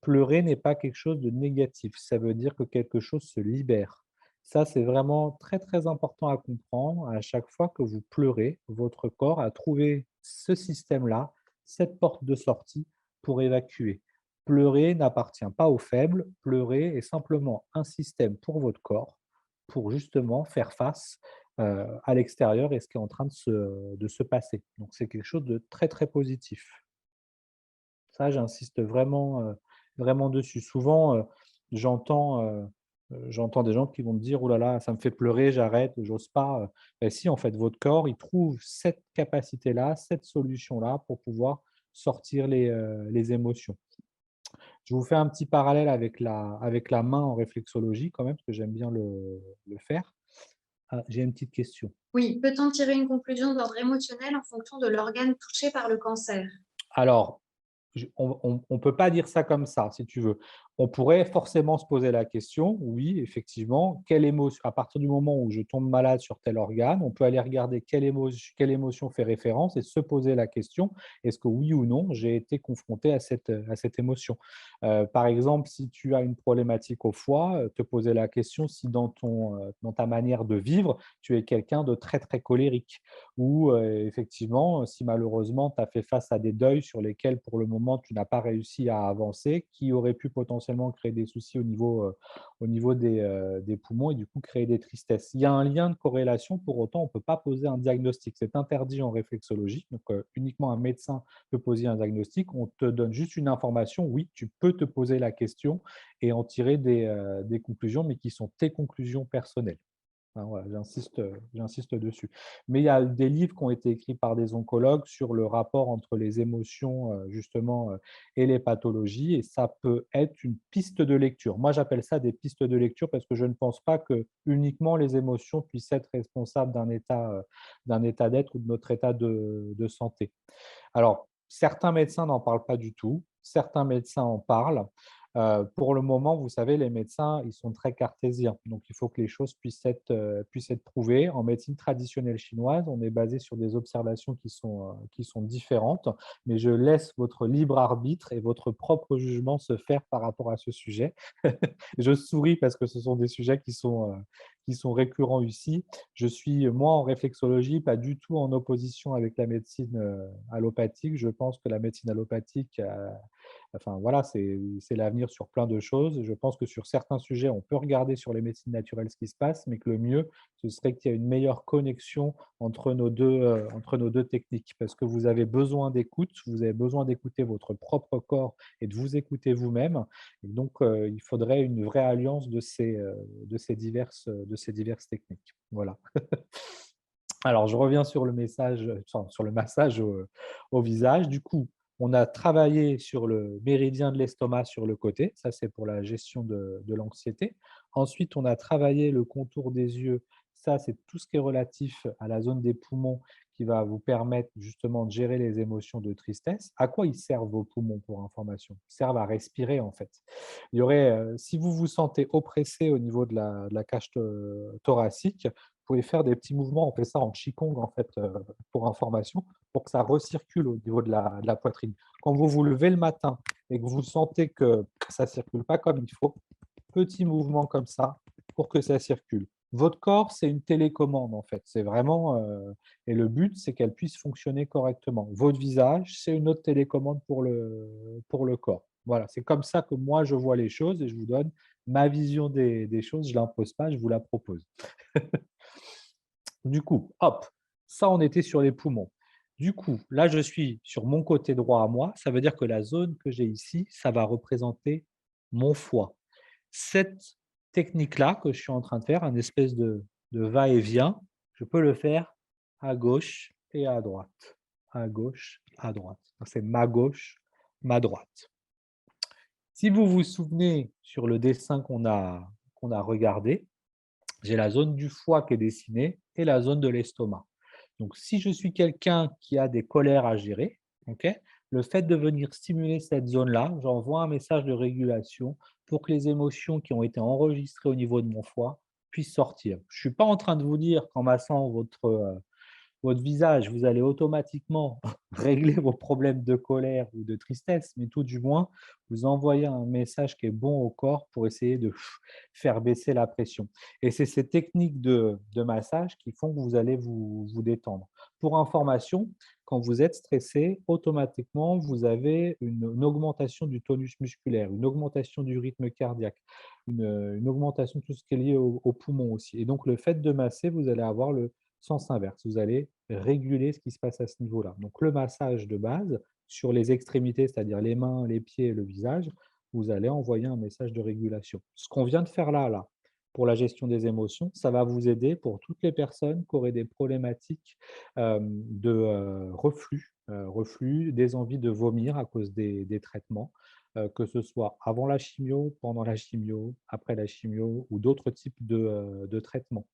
Pleurer n'est pas quelque chose de négatif, ça veut dire que quelque chose se libère. Ça, c'est vraiment très, très important à comprendre. À chaque fois que vous pleurez, votre corps a trouvé ce système-là, cette porte de sortie pour évacuer. Pleurer n'appartient pas aux faibles, pleurer est simplement un système pour votre corps, pour justement faire face à l'extérieur et ce qui est en train de se passer. Donc c'est quelque chose de très, très positif. Ça, j'insiste vraiment, vraiment dessus. Souvent, j'entends, j'entends des gens qui vont me dire: «Ouh là là, ça me fait pleurer, j'arrête, j'ose pas», Beh si, en fait, votre corps, il trouve cette capacité-là, cette solution-là pour pouvoir sortir les émotions. Je vous fais un petit parallèle avec la main en réflexologie quand même, parce que j'aime bien le faire. Ah, j'ai une petite question. Oui, peut-on tirer une conclusion d'ordre émotionnel en fonction de l'organe touché par le cancer? Alors, on peut pas dire ça comme ça, si tu veux. On pourrait forcément se poser la question, oui, effectivement, quelle émotion à partir du moment où je tombe malade sur tel organe, on peut aller regarder quelle émotion fait référence et se poser la question: «Est-ce que oui ou non, j'ai été confronté à cette émotion?» Par exemple, si tu as une problématique au foie, te poser la question si dans ta manière de vivre, tu es quelqu'un de très, très colérique ou effectivement, si malheureusement tu as fait face à des deuils sur lesquels pour le moment tu n'as pas réussi à avancer, qui auraient pu potentiellement créer des soucis au niveau des poumons et du coup créer des tristesses. Il y a un lien de corrélation, pour autant on ne peut pas poser un diagnostic. C'est interdit en réflexologie, donc uniquement un médecin peut poser un diagnostic. On te donne juste une information, oui, tu peux te poser la question et en tirer des conclusions, mais qui sont tes conclusions personnelles. Hein, voilà, j'insiste dessus. Mais il y a des livres qui ont été écrits par des oncologues sur le rapport entre les émotions, justement, et les pathologies et ça peut être une piste de lecture. Moi, j'appelle ça des pistes de lecture parce que je ne pense pas que uniquement les émotions puissent être responsables d'un état d'être ou de notre état de santé. Alors, certains médecins n'en parlent pas du tout, certains médecins en parlent. Pour le moment, vous savez, les médecins, ils sont très cartésiens, donc il faut que les choses puissent être prouvées. En médecine traditionnelle chinoise, on est basé sur des observations qui sont différentes, mais je laisse votre libre arbitre et votre propre jugement se faire par rapport à ce sujet. Je souris parce que ce sont des sujets qui sont récurrents ici. Je suis, moi, en réflexologie, pas du tout en opposition avec la médecine, allopathique. Je pense que la médecine allopathique, enfin voilà, c'est l'avenir sur plein de choses. Je pense que sur certains sujets, on peut regarder sur les médecines naturelles ce qui se passe, mais que le mieux, ce serait qu'il y ait une meilleure connexion entre nos 2 techniques. Parce que vous avez besoin d'écoute, vous avez besoin d'écouter votre propre corps et de vous écouter vous-même. Et donc, il faudrait une vraie alliance de ces diverses techniques. Voilà. Alors, je reviens sur le message, enfin, sur le massage au visage. Du coup, on a travaillé sur le méridien de l'estomac sur le côté, ça c'est pour la gestion de l'anxiété. Ensuite, on a travaillé le contour des yeux, ça c'est tout ce qui est relatif à la zone des poumons qui va vous permettre justement de gérer les émotions de tristesse. À quoi ils servent vos poumons pour information? Ils servent à respirer en fait. Il y aurait, si vous vous sentez oppressé au niveau de la cage thoracique, vous pouvez faire des petits mouvements, on fait ça en qigong en fait, pour information, pour que ça recircule au niveau de la poitrine. Quand vous vous levez le matin et que vous sentez que ça ne circule pas comme il faut, petit mouvement comme ça pour que ça circule. Votre corps, c'est une télécommande en fait, c'est vraiment, et le but, c'est qu'elle puisse fonctionner correctement. Votre visage, c'est une autre télécommande pour le corps. Voilà, c'est comme ça que moi je vois les choses et je vous donne ma vision des choses, je ne l'impose pas, je vous la propose. Du coup, hop, ça, on était sur les poumons. Du coup, là, je suis sur mon côté droit à moi. Ça veut dire que la zone que j'ai ici, ça va représenter mon foie. Cette technique-là que je suis en train de faire, un espèce de va-et-vient, je peux le faire à gauche et à droite. À gauche, à droite. Donc, c'est ma gauche, ma droite. Si vous vous souvenez sur le dessin qu'on a regardé, j'ai la zone du foie qui est dessinée et la zone de l'estomac. Donc, si je suis quelqu'un qui a des colères à gérer, ok, le fait de venir stimuler cette zone-là, j'envoie un message de régulation pour que les émotions qui ont été enregistrées au niveau de mon foie puissent sortir. Je ne suis pas en train de vous dire qu'en massant votre visage, vous allez automatiquement régler vos problèmes de colère ou de tristesse, mais tout du moins, vous envoyez un message qui est bon au corps pour essayer de faire baisser la pression. Et c'est ces techniques de massage qui font que vous allez vous détendre. Pour information, quand vous êtes stressé, automatiquement, vous avez une augmentation du tonus musculaire, une augmentation du rythme cardiaque, une augmentation de tout ce qui est lié aux poumons aussi. Et donc, le fait de masser, vous allez avoir le sens inverse. Vous allez réguler ce qui se passe à ce niveau-là. Donc, le massage de base sur les extrémités, c'est-à-dire les mains, les pieds et le visage, vous allez envoyer un message de régulation. Ce qu'on vient de faire là, pour la gestion des émotions, ça va vous aider pour toutes les personnes qui auraient des problématiques de reflux, des envies de vomir à cause des traitements, que ce soit avant la chimio, pendant la chimio, après la chimio ou d'autres types de traitements.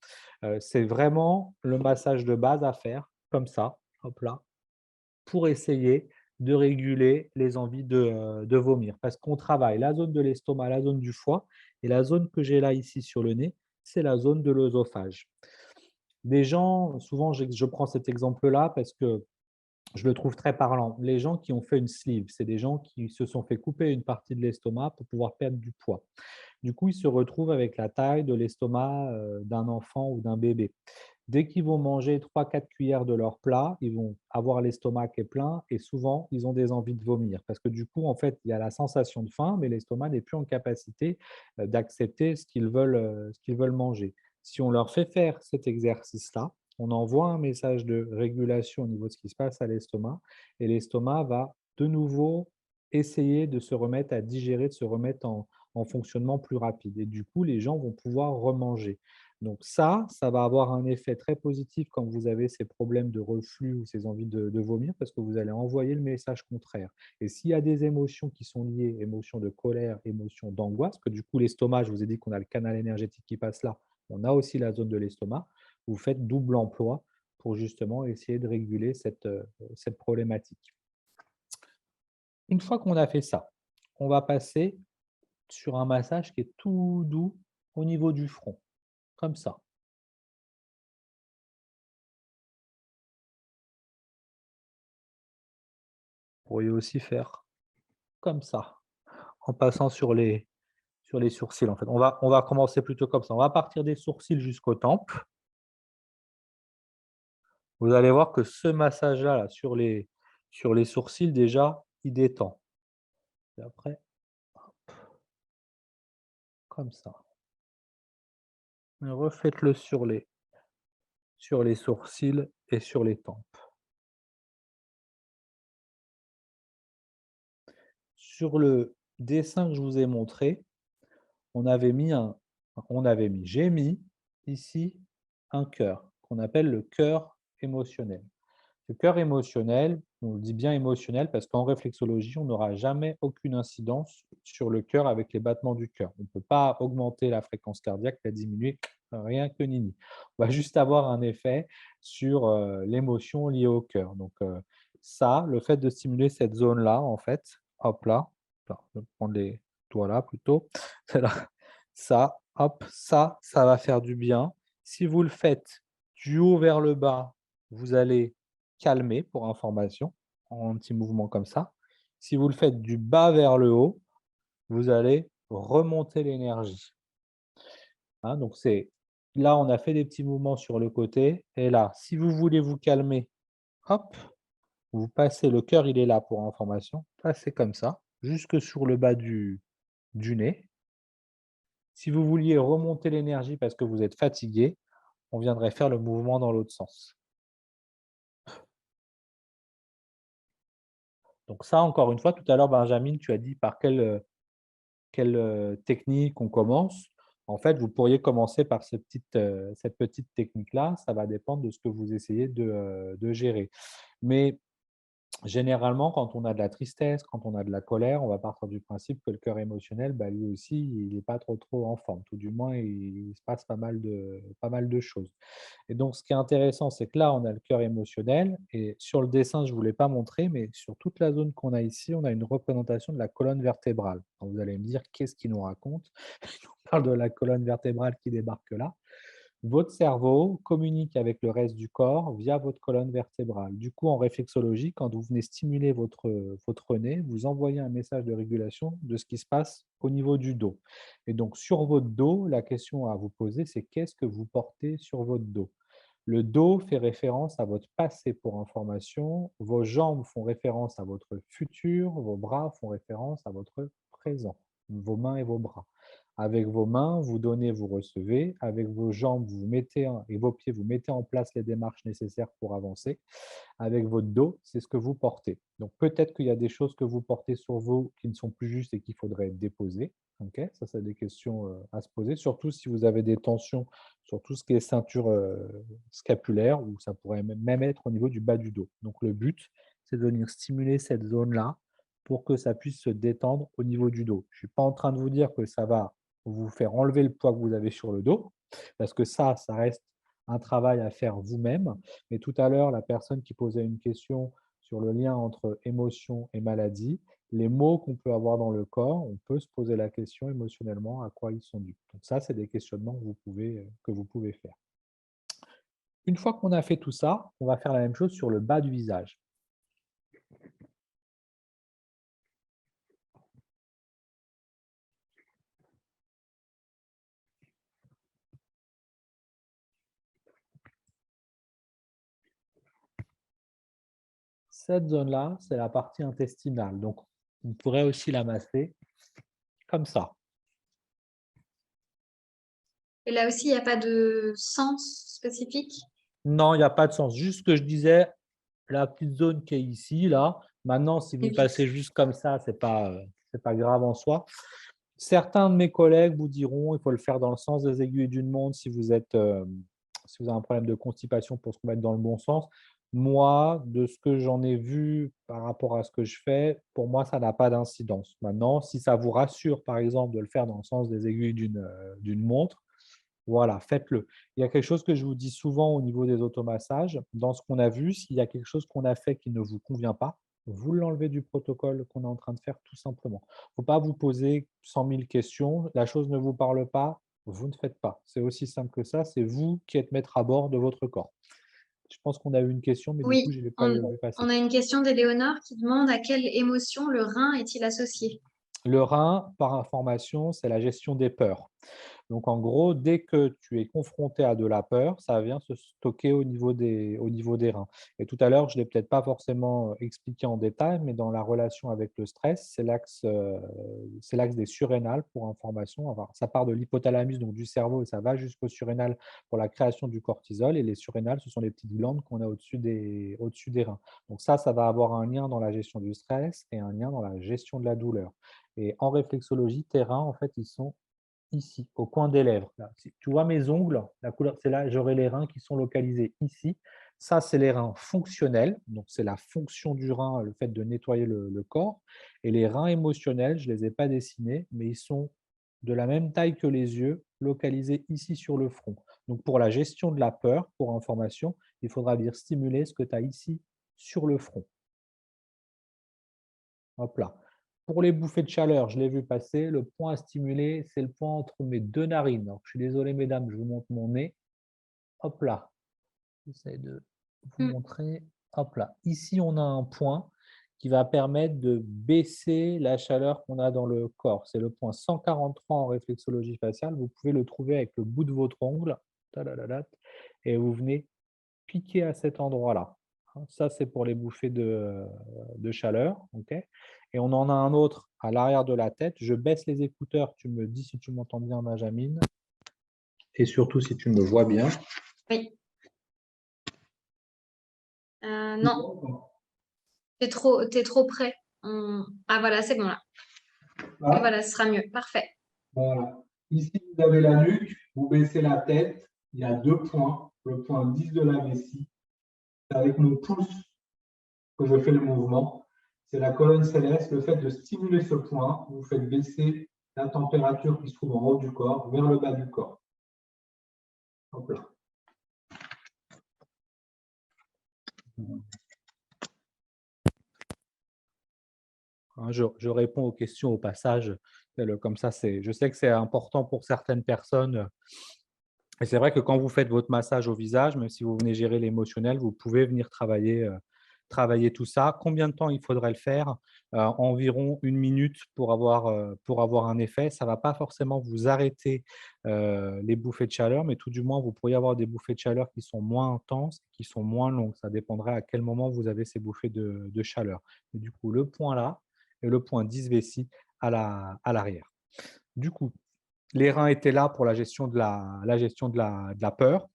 C'est vraiment le massage de base à faire comme ça, hop là, pour essayer de réguler les envies de vomir. Parce qu'on travaille la zone de l'estomac, la zone du foie et la zone que j'ai là ici sur le nez, c'est la zone de l'œsophage. Des gens, souvent je prends cet exemple-là parce que je le trouve très parlant. Les gens qui ont fait une sleeve, c'est des gens qui se sont fait couper une partie de l'estomac pour pouvoir perdre du poids. Du coup, ils se retrouvent avec la taille de l'estomac, d'un enfant ou d'un bébé. Dès qu'ils vont manger 3-4 cuillères de leur plat, ils vont avoir l'estomac qui est plein et souvent, ils ont des envies de vomir parce que du coup, en fait, il y a la sensation de faim, mais l'estomac n'est plus en capacité, d'accepter ce qu'ils veulent manger. Si on leur fait faire cet exercice-là, on envoie un message de régulation au niveau de ce qui se passe à l'estomac et l'estomac va de nouveau essayer de se remettre à digérer, de se remettre en fonctionnement plus rapide et du coup, les gens vont pouvoir remanger. Donc ça va avoir un effet très positif quand vous avez ces problèmes de reflux ou ces envies de vomir parce que vous allez envoyer le message contraire. Et s'il y a des émotions qui sont liées, émotions de colère, émotions d'angoisse, que du coup l'estomac, je vous ai dit qu'on a le canal énergétique qui passe là, on a aussi la zone de l'estomac, vous faites double emploi pour justement essayer de réguler cette problématique. Une fois qu'on a fait ça, on va passer sur un massage qui est tout doux au niveau du front, comme ça. Vous pourriez aussi faire comme ça, en passant sur les sourcils, en fait. On va commencer plutôt comme ça. On va partir des sourcils jusqu'aux tempes. Vous allez voir que ce massage-là, là, sur les sourcils, déjà, il détend. Et après, comme ça. Et refaites-le sur les sourcils et sur les tempes. Sur le dessin que je vous ai montré, on avait mis un on avait mis j'ai mis ici un cœur, qu'on appelle le cœur émotionnel. Le cœur émotionnel, on le dit bien émotionnel parce qu'en réflexologie, on n'aura jamais aucune incidence sur le cœur avec les battements du cœur. On ne peut pas augmenter la fréquence cardiaque, la diminuer, rien que nini. On va juste avoir un effet sur, l'émotion liée au cœur. Donc, ça, le fait de stimuler cette zone-là, en fait, hop là, attends, je vais prendre les doigts là plutôt. Là, ça, hop, ça va faire du bien. Si vous le faites du haut vers le bas, vous allez calmer pour information, en petits mouvements comme ça. Si vous le faites du bas vers le haut, vous allez remonter l'énergie. Hein, donc c'est là, on a fait des petits mouvements sur le côté et là, si vous voulez vous calmer, hop, vous passez le cœur, il est là pour information, passez comme ça, jusque sur le bas du nez. Si vous vouliez remonter l'énergie parce que vous êtes fatigué, on viendrait faire le mouvement dans l'autre sens. Donc ça, encore une fois, tout à l'heure, Benjamin, tu as dit par quelle technique on commence. En fait, vous pourriez commencer par cette petite technique-là. Ça va dépendre de ce que vous essayez de gérer. Mais généralement, quand on a de la tristesse, quand on a de la colère, on va partir du principe que le cœur émotionnel, bah, lui aussi, il n'est pas trop en forme. Tout du moins, il se passe pas mal de choses. Et donc, ce qui est intéressant, c'est que là, on a le cœur émotionnel et sur le dessin, je ne vous l'ai pas montré, mais sur toute la zone qu'on a ici, on a une représentation de la colonne vertébrale. Donc, vous allez me dire: «Qu'est-ce qu'il nous raconte?» Il nous parle de la colonne vertébrale qui débarque là. Votre cerveau communique avec le reste du corps via votre colonne vertébrale. Du coup, en réflexologie, quand vous venez stimuler votre nez, vous envoyez un message de régulation de ce qui se passe au niveau du dos. Et donc, sur votre dos, la question à vous poser, c'est qu'est-ce que vous portez sur votre dos? Le dos fait référence à votre passé pour information, vos jambes font référence à votre futur, vos bras font référence à votre présent, vos mains et vos bras. Avec vos mains, vous donnez, vous recevez. Avec vos jambes, vous mettez et vos pieds, vous mettez en place les démarches nécessaires pour avancer. Avec votre dos, c'est ce que vous portez. Donc peut-être qu'il y a des choses que vous portez sur vous qui ne sont plus justes et qu'il faudrait déposer. Ok, ça, c'est des questions à se poser, surtout si vous avez des tensions sur tout ce qui est ceinture scapulaire, ou ça pourrait même être au niveau du bas du dos. Donc le but, c'est de venir stimuler cette zone-là pour que ça puisse se détendre au niveau du dos. Je ne suis pas en train de vous dire que ça va vous faire enlever le poids que vous avez sur le dos, parce que ça reste un travail à faire vous-même. Mais tout à l'heure, la personne qui posait une question sur le lien entre émotion et maladie, les mots qu'on peut avoir dans le corps, on peut se poser la question émotionnellement à quoi ils sont dus. Donc ça, c'est des questionnements que vous pouvez faire. Une fois qu'on a fait tout ça, on va faire la même chose sur le bas du visage. Cette zone-là, c'est la partie intestinale. Donc, on pourrait aussi la masser comme ça. Et là aussi, il n'y a pas de sens spécifique? Non, il n'y a pas de sens. Juste ce que je disais, la petite zone qui est ici, là. Maintenant, si vous Et puis, passez juste comme ça, ce n'est pas grave en soi. Certains de mes collègues vous diront il faut le faire dans le sens des aiguilles d'une montre si vous avez un problème de constipation pour se remettre dans le bon sens. Moi, de ce que j'en ai vu par rapport à ce que je fais, pour moi, ça n'a pas d'incidence. Maintenant, si ça vous rassure, par exemple, de le faire dans le sens des aiguilles d'une montre, voilà, faites-le. Il y a quelque chose que je vous dis souvent au niveau des automassages. Dans ce qu'on a vu, s'il y a quelque chose qu'on a fait qui ne vous convient pas, vous l'enlevez du protocole qu'on est en train de faire tout simplement. Il ne faut pas vous poser 100 000 questions. La chose ne vous parle pas, vous ne faites pas. C'est aussi simple que ça. C'est vous qui êtes maître à bord de votre corps. Je pense qu'on a eu une question, mais du coup, oui, je ne l'ai pas vu passer. on a une question d'Éléonore qui demande à quelle émotion le rein est-il associé? Le rein, par information, c'est la gestion des peurs. Donc, en gros, dès que tu es confronté à de la peur, ça vient se stocker au niveau des reins. Et tout à l'heure, je ne l'ai peut-être pas forcément expliqué en détail, mais dans la relation avec le stress, c'est l'axe des surrénales pour information. Enfin, ça part de l'hypothalamus, donc du cerveau, et ça va jusqu'au surrénal pour la création du cortisol. Et les surrénales, ce sont les petites glandes qu'on a au-dessus des reins. Donc ça va avoir un lien dans la gestion du stress et un lien dans la gestion de la douleur. Et en réflexologie, tes reins, en fait, ils sont ici, au coin des lèvres. Là. Si tu vois mes ongles, la couleur, c'est là, j'aurai les reins qui sont localisés ici. Ça, c'est les reins fonctionnels, donc c'est la fonction du rein, le fait de nettoyer le corps. Et les reins émotionnels, je ne les ai pas dessinés, mais ils sont de la même taille que les yeux, localisés ici sur le front. Donc pour la gestion de la peur, pour information, il faudra venir stimuler ce que tu as ici sur le front. Hop là. Pour les bouffées de chaleur, je l'ai vu passer. Le point à stimuler, c'est le point entre mes deux narines. Alors, je suis désolé, mesdames, je vous montre mon nez. Hop là. J'essaie de vous Mm. montrer. Hop là. Ici, on a un point qui va permettre de baisser la chaleur qu'on a dans le corps. C'est le point 143 en réflexologie faciale. Vous pouvez le trouver avec le bout de votre ongle. Et vous venez piquer à cet endroit-là. Ça, c'est pour les bouffées de chaleur. Okay, et on en a un autre à l'arrière de la tête. Je baisse les écouteurs. Tu me dis si tu m'entends bien, Benjamin. Et surtout si tu me vois bien. Oui. Non, t'es trop près. Ah voilà, c'est bon là. Là. Et voilà, ce sera mieux. Parfait. Voilà. Ici, vous avez la nuque, vous baissez la tête. Il y a deux points. Le point 10 de la vessie. C'est avec mon pouce que je fais le mouvement. C'est la colonne céleste. Le fait de stimuler ce point, vous faites baisser la température qui se trouve en haut du corps vers le bas du corps. Hop là. Je réponds aux questions au passage. Comme ça, je sais que c'est important pour certaines personnes. Et c'est vrai que quand vous faites votre massage au visage, même si vous venez gérer l'émotionnel, vous pouvez venir travailler travailler tout ça. Combien de temps il faudrait le faire? Environ 1 minute pour avoir un effet. Ça ne va pas forcément vous arrêter les bouffées de chaleur, mais tout du moins, vous pourriez avoir des bouffées de chaleur qui sont moins intenses, qui sont moins longues. Ça dépendrait à quel moment vous avez ces bouffées de chaleur. Et du coup, le point là et le point 10 vessie à l'arrière. Du coup, les reins étaient là pour la gestion de la peur.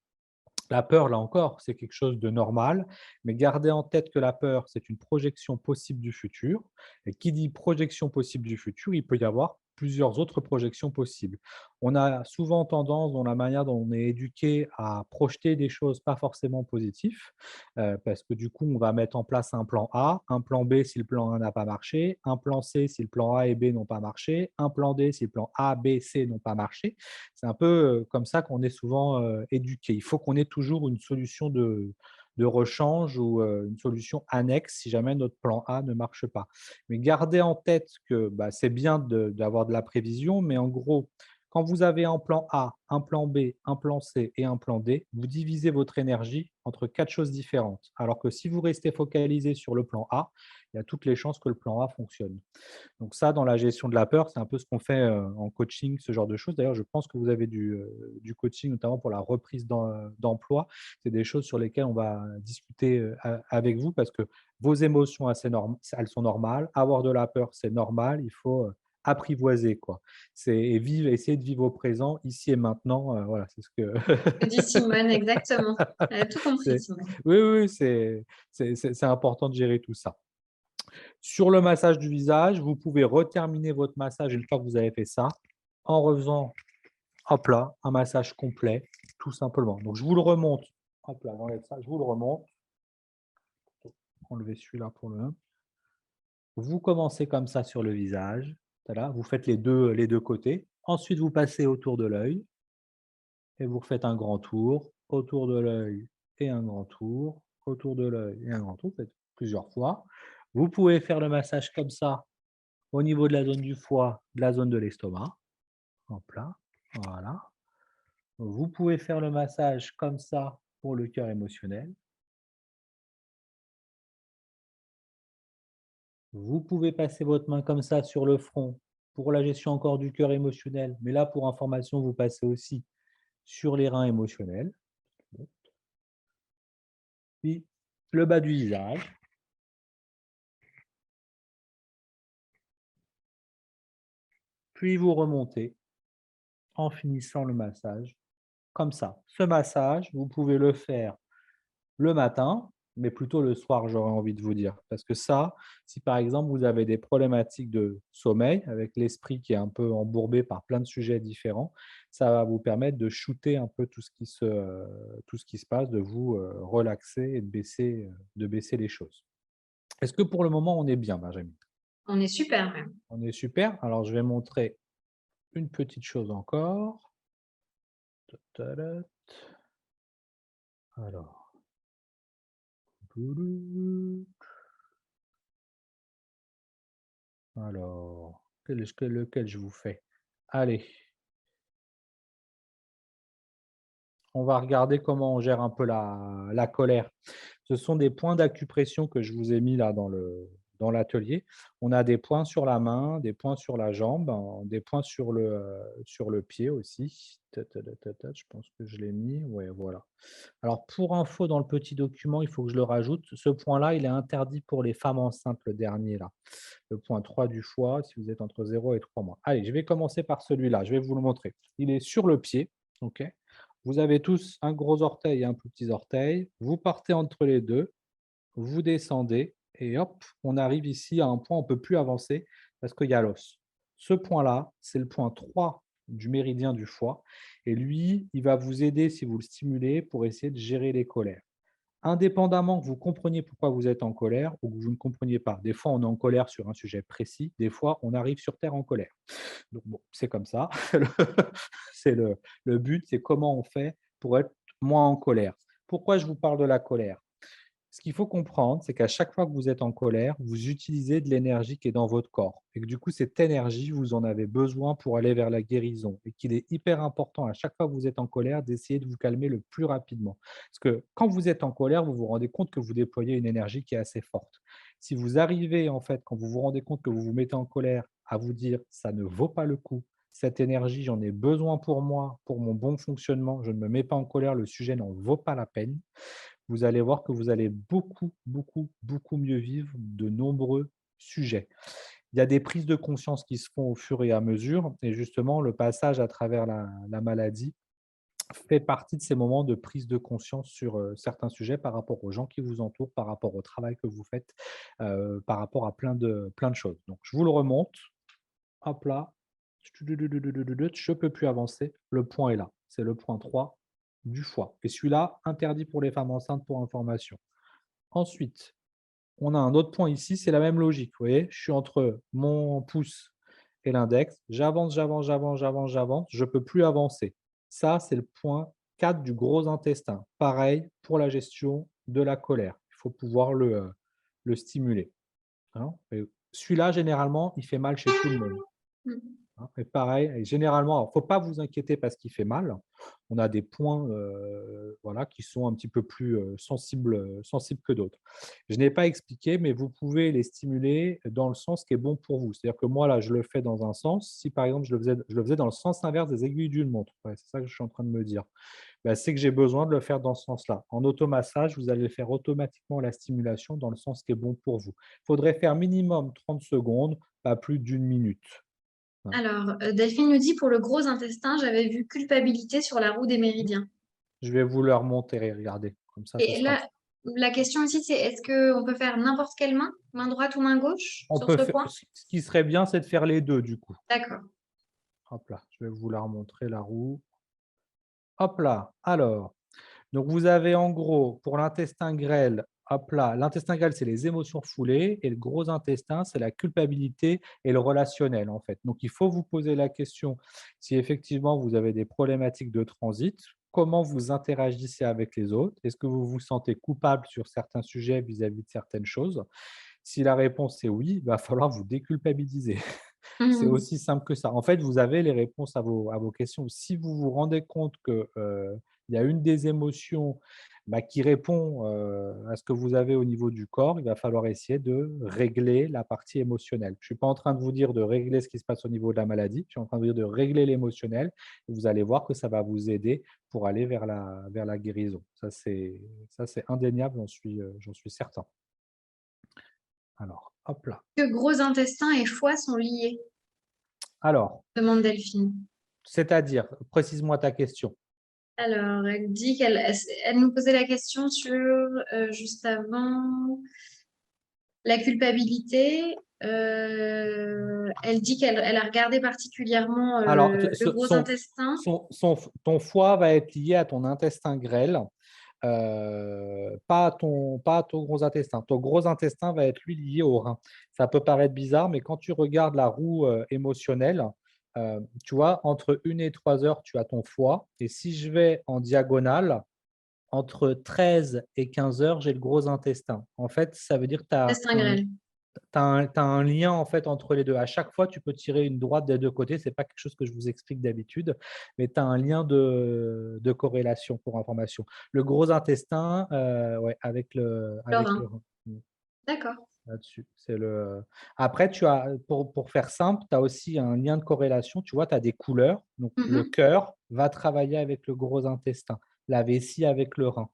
La peur, là encore, c'est quelque chose de normal, mais gardez en tête que la peur, c'est une projection possible du futur. Et qui dit projection possible du futur, il peut y avoir plusieurs autres projections possibles. On a souvent tendance, dans la manière dont on est éduqué, à projeter des choses pas forcément positives, parce que du coup, on va mettre en place un plan A, un plan B si le plan A n'a pas marché, un plan C si le plan A et B n'ont pas marché, un plan D si le plan A, B, C n'ont pas marché. C'est un peu comme ça qu'on est souvent éduqué. Il faut qu'on ait toujours une solution de rechange ou une solution annexe si jamais notre plan A ne marche pas. Mais gardez en tête que bah, c'est bien d'avoir de la prévision, mais en gros, quand vous avez un plan A, un plan B, un plan C et un plan D, vous divisez votre énergie entre 4 choses différentes. Alors que si vous restez focalisé sur le plan A, il y a toutes les chances que le plan A fonctionne. Donc ça, dans la gestion de la peur, c'est un peu ce qu'on fait en coaching, ce genre de choses. D'ailleurs, je pense que vous avez du coaching, notamment pour la reprise d'emploi. C'est des choses sur lesquelles on va discuter avec vous parce que vos émotions, elles sont normales. Avoir de la peur, c'est normal. Il faut apprivoiser, quoi. Et vivre, essayer de vivre au présent, ici et maintenant. Voilà, c'est ce que Dit Simone, exactement. Elle a tout compris, c'est. Simone. Oui, oui, c'est important de gérer tout ça. Sur le massage du visage, vous pouvez reterminer votre massage une fois que vous avez fait ça, en refaisant, hop là, un massage complet, tout simplement. Donc, je vous le remonte. Hop là, j'enlève ça, je vous le remonte. Enlevez celui-là pour le. Vous commencez comme ça sur le visage. Voilà, vous faites les deux côtés. Ensuite, vous passez autour de l'œil et vous refaites un grand tour, autour de l'œil et un grand tour, autour de l'œil et un grand tour. Vous faites plusieurs fois. Vous pouvez faire le massage comme ça au niveau de la zone du foie, de la zone de l'estomac. Hop là, voilà. Vous pouvez faire le massage comme ça pour le cœur émotionnel. Vous pouvez passer votre main comme ça sur le front pour la gestion encore du cœur émotionnel. Mais là, pour information, vous passez aussi sur les reins émotionnels. Puis le bas du visage. Puis vous remontez en finissant le massage comme ça. Ce massage, vous pouvez le faire le matin, mais plutôt le soir, j'aurais envie de vous dire. Parce que ça, si par exemple vous avez des problématiques de sommeil, avec l'esprit qui est un peu embourbé par plein de sujets différents, ça va vous permettre de shooter un peu tout ce qui se passe, de vous relaxer et de baisser les choses. Est-ce que pour le moment on est bien, Benjamin? On est super même. On est super. Alors je vais montrer une petite chose encore. Ta-ta-da. Alors. Alors, lequel je vous fais? Allez, on va regarder comment on gère un peu la colère. Ce sont des points d'acupression que je vous ai mis là dans l'atelier. On a des points sur la main, des points sur la jambe, des points sur le pied aussi. Je pense que je l'ai mis. Ouais, voilà. Alors, pour info, dans le petit document, il faut que je le rajoute. Ce point-là, il est interdit pour les femmes enceintes, le dernier là. Le point 3 du foie, si vous êtes entre 0 et 3 mois. Allez, je vais commencer par celui-là. Je vais vous le montrer. Il est sur le pied. OK. Vous avez tous un gros orteil et un plus petit orteil. Vous partez entre les deux. Vous descendez. Et hop, on arrive ici à un point où on ne peut plus avancer parce qu'il y a l'os. Ce point-là, c'est le point 3 du méridien du foie. Et lui, il va vous aider si vous le stimulez pour essayer de gérer les colères. Indépendamment que vous compreniez pourquoi vous êtes en colère ou que vous ne compreniez pas. Des fois, on est en colère sur un sujet précis. Des fois, on arrive sur Terre en colère. Donc, bon, c'est comme ça. C'est le but, c'est comment on fait pour être moins en colère. Pourquoi je vous parle de la colère? Ce qu'il faut comprendre, c'est qu'à chaque fois que vous êtes en colère, vous utilisez de l'énergie qui est dans votre corps et que du coup, cette énergie, vous en avez besoin pour aller vers la guérison et qu'il est hyper important à chaque fois que vous êtes en colère d'essayer de vous calmer le plus rapidement. Parce que quand vous êtes en colère, vous vous rendez compte que vous déployez une énergie qui est assez forte. Si vous arrivez, en fait, quand vous vous rendez compte que vous vous mettez en colère, à vous dire: «Ça ne vaut pas le coup, cette énergie, j'en ai besoin pour moi, pour mon bon fonctionnement, je ne me mets pas en colère, le sujet n'en vaut pas la peine», vous allez voir que vous allez beaucoup, beaucoup, beaucoup mieux vivre de nombreux sujets. Il y a des prises de conscience qui se font au fur et à mesure et justement le passage à travers la maladie fait partie de ces moments de prise de conscience sur, certains sujets par rapport aux gens qui vous entourent, par rapport au travail que vous faites, par rapport à plein de choses. Donc je vous le remonte, hop là, je peux plus avancer, le point est là. C'est le point 3 du foie et celui-là, interdit pour les femmes enceintes pour information. Ensuite, on a un autre point ici, c'est la même logique. Vous voyez, je suis entre mon pouce et l'index. J'avance, j'avance, j'avance, j'avance, j'avance. Je ne peux plus avancer. Ça, c'est le point 4 du gros intestin. Pareil pour la gestion de la colère. Il faut pouvoir le stimuler, hein. Et celui-là, généralement, il fait mal chez tout le monde. Mmh. Hein, et pareil, et généralement, il ne faut pas vous inquiéter parce qu'il fait mal. On a des points voilà, qui sont un petit peu plus sensibles que d'autres. Je n'ai pas expliqué, mais vous pouvez les stimuler dans le sens qui est bon pour vous. C'est-à-dire que moi, là, je le fais dans un sens. Si par exemple, je le faisais dans le sens inverse des aiguilles d'une montre, ouais, c'est ça que je suis en train de me dire, bah, c'est que j'ai besoin de le faire dans ce sens-là. En automassage, vous allez faire automatiquement la stimulation dans le sens qui est bon pour vous. Il faudrait faire minimum 30 secondes, pas plus d'une minute, hein. Alors, Delphine nous dit, pour le gros intestin, j'avais vu culpabilité sur la roue des méridiens. Je vais vous le remonter, regardez, comme ça, ce Et sera là, la question ici, c'est est-ce qu'on peut faire n'importe quelle main, main droite ou main gauche, on sur peut ce fai point? ce qui serait bien, c'est de faire les 2 du coup. D'accord. Hop là, je vais vous la remontrer la roue. Hop là, alors, donc vous avez en gros pour l'intestin grêle, hop là, l'intestin grêle, c'est les émotions refoulées et le gros intestin, c'est la culpabilité et le relationnel, en fait. Donc il faut vous poser la question si effectivement vous avez des problématiques de transit, comment vous interagissez avec les autres? Est-ce que vous vous sentez coupable sur certains sujets vis-à-vis de certaines choses? Si la réponse est oui, il va falloir vous déculpabiliser. C'est Mmh. aussi simple que ça. En fait, vous avez les réponses à vos questions. Si vous vous rendez compte que, il y a une des émotions, bah, qui répond, à ce que vous avez au niveau du corps, il va falloir essayer de régler la partie émotionnelle. Je ne suis pas en train de vous dire de régler ce qui se passe au niveau de la maladie, je suis en train de vous dire de régler l'émotionnel et vous allez voir que ça va vous aider pour aller vers la guérison. Ça c'est indéniable, j'en suis certain. Alors, hop là. Que gros intestin et foie sont liés? Alors, Demande Delphine. c'est-à-dire, précise-moi ta question. Alors, elle dit elle nous posait la question sur, juste avant, la culpabilité. Elle dit qu'elle a regardé particulièrement Alors, le gros intestin. ton foie va être lié à ton intestin grêle, pas à ton gros intestin. Ton gros intestin va être, lui, lié au rein. Ça peut paraître bizarre, mais quand tu regardes la roue, émotionnelle, tu vois, entre 1 et 3 heures, tu as ton foie et si je vais en diagonale, entre 13 et 15 heures, j'ai le gros intestin. En fait, ça veut dire que tu as Intestin grêle. un lien en fait entre les 2. À chaque fois, tu peux tirer une droite des 2 côtés. C'est pas quelque chose que je vous explique d'habitude, mais tu as un lien de corrélation pour information. Le gros intestin, ouais, avec le Lorrain. rein. Mmh, D'accord. là-dessus, c'est le après tu as pour faire simple, tu as aussi un lien de corrélation. Tu vois, tu as des couleurs, donc le Mhm. cœur va travailler avec le gros intestin, la vessie avec le rein,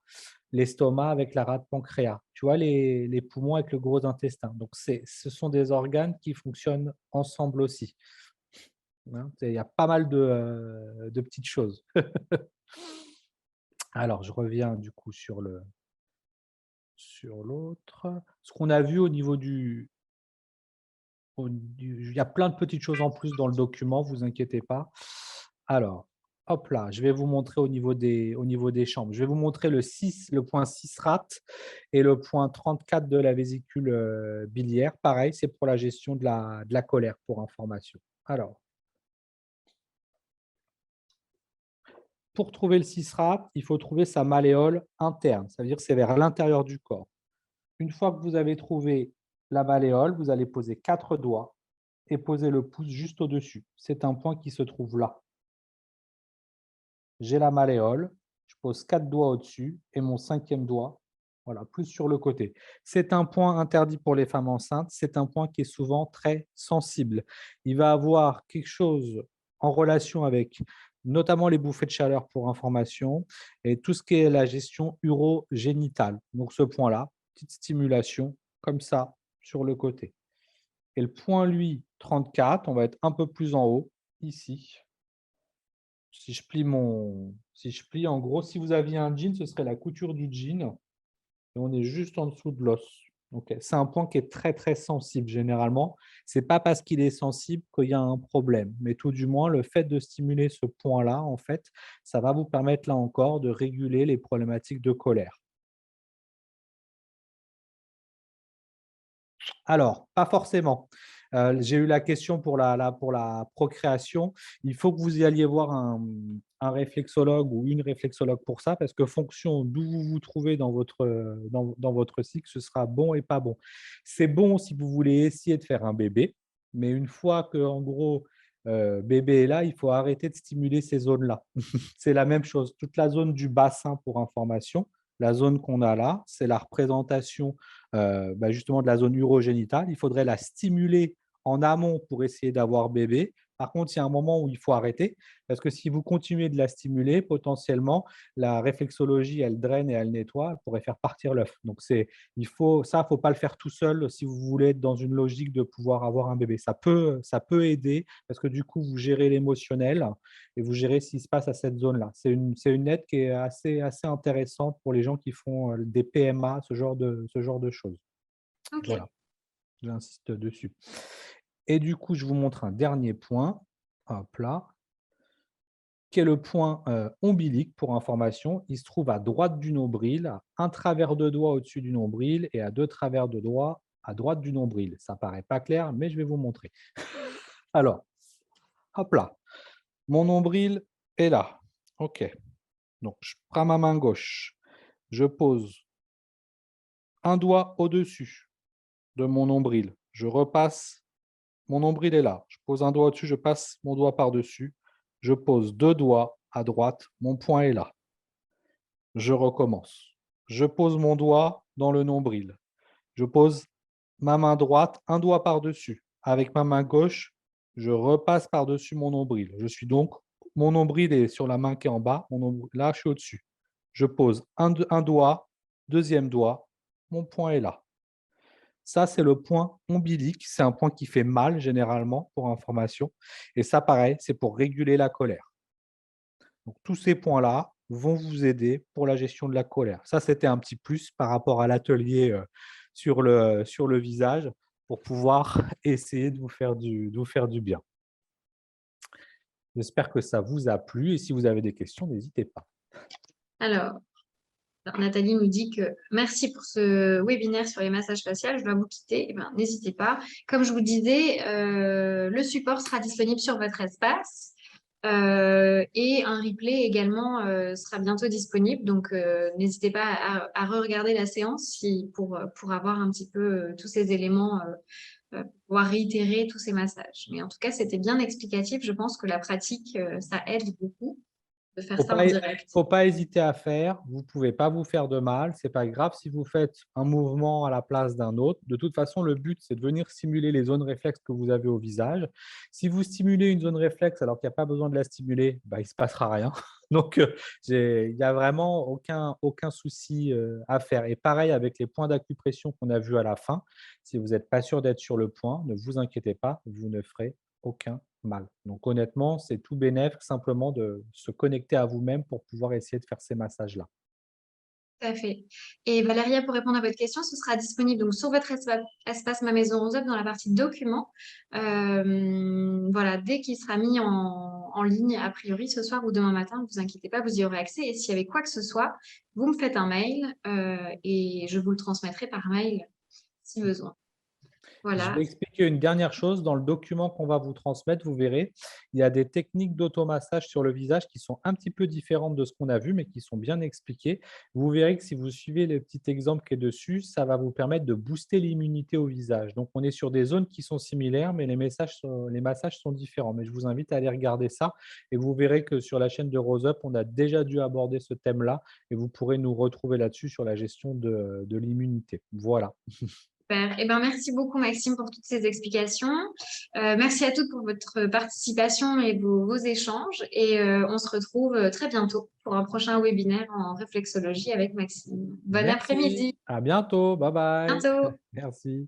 l'estomac avec la rate pancréas, tu vois les poumons avec le gros intestin. Donc ce sont des organes qui fonctionnent ensemble aussi, hein. Il y a pas mal de petites choses. Alors je reviens du coup sur l'autre. Ce qu'on a vu au niveau il y a plein de petites choses en plus dans le document, vous inquiétez pas. Alors, hop là, je vais vous montrer au niveau des chambres. Je vais vous montrer le point 6 rat et le point 34 de la vésicule, biliaire. Pareil, c'est pour la gestion de la colère, pour information. Alors, pour trouver le 6 rat, il faut trouver sa malléole interne. Ça veut dire que c'est vers l'intérieur du corps. Une fois que vous avez trouvé la malléole, vous allez poser 4 doigts et poser le pouce juste au-dessus. C'est un point qui se trouve là. J'ai la malléole, je pose 4 doigts au-dessus et mon 5e doigt, voilà, plus sur le côté. C'est un point interdit pour les femmes enceintes, c'est un point qui est souvent très sensible. Il va avoir quelque chose en relation avec notamment les bouffées de chaleur pour information et tout ce qui est la gestion urogénitale. Donc ce point-là, petite stimulation comme ça sur le côté. Et le point, lui, 34, on va être un peu plus en haut, ici. Si je plie, en gros, si vous aviez un jean, ce serait la couture du jean et on est juste en dessous de l'os. OK. C'est un point qui est très, très sensible généralement. C'est pas parce qu'il est sensible qu'il y a un problème, mais tout du moins, le fait de stimuler ce point-là, en fait, ça va vous permettre, là encore, de réguler les problématiques de colère. Alors, pas forcément. J'ai eu la question pour la procréation. Il faut que vous y alliez voir un réflexologue ou une réflexologue pour ça, parce que fonction d'où vous vous trouvez dans votre, dans votre cycle, ce sera bon et pas bon. C'est bon si vous voulez essayer de faire un bébé, mais une fois que, en gros, bébé est là, il faut arrêter de stimuler ces zones-là. C'est la même chose. Toute la zone du bassin, pour information, la zone qu'on a là, c'est la représentation justement de la zone urogénitale. Il faudrait la stimuler en amont pour essayer d'avoir bébé. Par contre, il y a un moment où il faut arrêter parce que si vous continuez de la stimuler, potentiellement, la réflexologie, elle draine et elle nettoie, elle pourrait faire partir l'œuf. Donc, faut pas le faire tout seul si vous voulez être dans une logique de pouvoir avoir un bébé. Ça peut aider parce que du coup, vous gérez l'émotionnel et vous gérez ce qui se passe à cette zone-là. C'est une aide qui est assez intéressante pour les gens qui font des PMA, ce genre de choses. OK. Voilà, j'insiste dessus. Et du coup, je vous montre un dernier point, hop là, qui est le point ombilique pour information. Il se trouve à droite du nombril, à un travers de doigt au-dessus du nombril et à 2 travers de doigt à droite du nombril. Ça paraît pas clair, mais je vais vous montrer. Alors, hop là, mon nombril est là. OK. Donc, je prends ma main gauche, je pose un doigt au-dessus de mon nombril. Je repasse, mon nombril est là. Je pose un doigt au-dessus, je passe mon doigt par-dessus. Je pose 2 doigts à droite, mon poing est là. Je recommence. Je pose mon doigt dans le nombril. Je pose ma main droite, un doigt par-dessus. Avec ma main gauche, je repasse par-dessus mon nombril. Je suis donc, mon nombril est sur la main qui est en bas, là, je suis au-dessus. Je pose un doigt, deuxième doigt, mon poing est là. Ça, c'est le point ombilique. C'est un point qui fait mal généralement pour information. Et ça, pareil, c'est pour réguler la colère. Donc, tous ces points-là vont vous aider pour la gestion de la colère. Ça, c'était un petit plus par rapport à l'atelier sur le visage pour pouvoir essayer de vous faire du bien. J'espère que ça vous a plu et si vous avez des questions, n'hésitez pas. Alors, Nathalie nous dit que merci pour ce webinaire sur les massages faciaux. Je dois vous quitter. Eh ben, n'hésitez pas. Comme je vous disais, le support sera disponible sur votre espace et un replay également sera bientôt disponible. Donc, n'hésitez pas à re-regarder la séance pour avoir un petit peu tous ces éléments, pouvoir réitérer tous ces massages. Mais en tout cas, c'était bien explicatif. Je pense que la pratique, ça aide beaucoup de faire ça en direct. Faut pas hésiter à faire. Vous pouvez pas vous faire de mal. C'est pas grave si vous faites un mouvement à la place d'un autre. De toute façon, le but, c'est de venir stimuler les zones réflexes que vous avez au visage. Si vous stimulez une zone réflexe alors qu'il n'y a pas besoin de la stimuler, bah, il ne se passera rien. Donc, il n'y a vraiment aucun souci à faire. Et pareil avec les points d'acupression qu'on a vus à la fin. Si vous n'êtes pas sûr d'être sur le point, ne vous inquiétez pas, vous ne ferez aucun mal. Donc honnêtement, c'est tout bénef simplement de se connecter à vous-même pour pouvoir essayer de faire ces massages-là. Tout à fait. Et Valéria, pour répondre à votre question, ce sera disponible donc sur votre espace Ma Maison Rose Up dans la partie documents. Voilà, dès qu'il sera mis en ligne, a priori ce soir ou demain matin, ne vous inquiétez pas, vous y aurez accès. Et s'il y avait quoi que ce soit, vous me faites un mail et je vous le transmettrai par mail si besoin. Je Voilà. vais expliquer une dernière chose. Dans le document qu'on va vous transmettre, vous verrez, il y a des techniques d'automassage sur le visage qui sont un petit peu différentes de ce qu'on a vu, mais qui sont bien expliquées. Vous verrez que si vous suivez le petit exemple qui est dessus, ça va vous permettre de booster l'immunité au visage. Donc, on est sur des zones qui sont similaires, mais les massages sont différents. Mais je vous invite à aller regarder ça et vous verrez que sur la chaîne de Rose Up, on a déjà dû aborder ce thème-là et vous pourrez nous retrouver là-dessus sur la gestion de l'immunité. Voilà. Super. Eh ben, merci beaucoup, Maxime, pour toutes ces explications. Merci à toutes pour votre participation et vos échanges. Et on se retrouve très bientôt pour un prochain webinaire en réflexologie avec Maxime. Bon Merci. après-midi. À bientôt. Bye À bye. bientôt. Merci.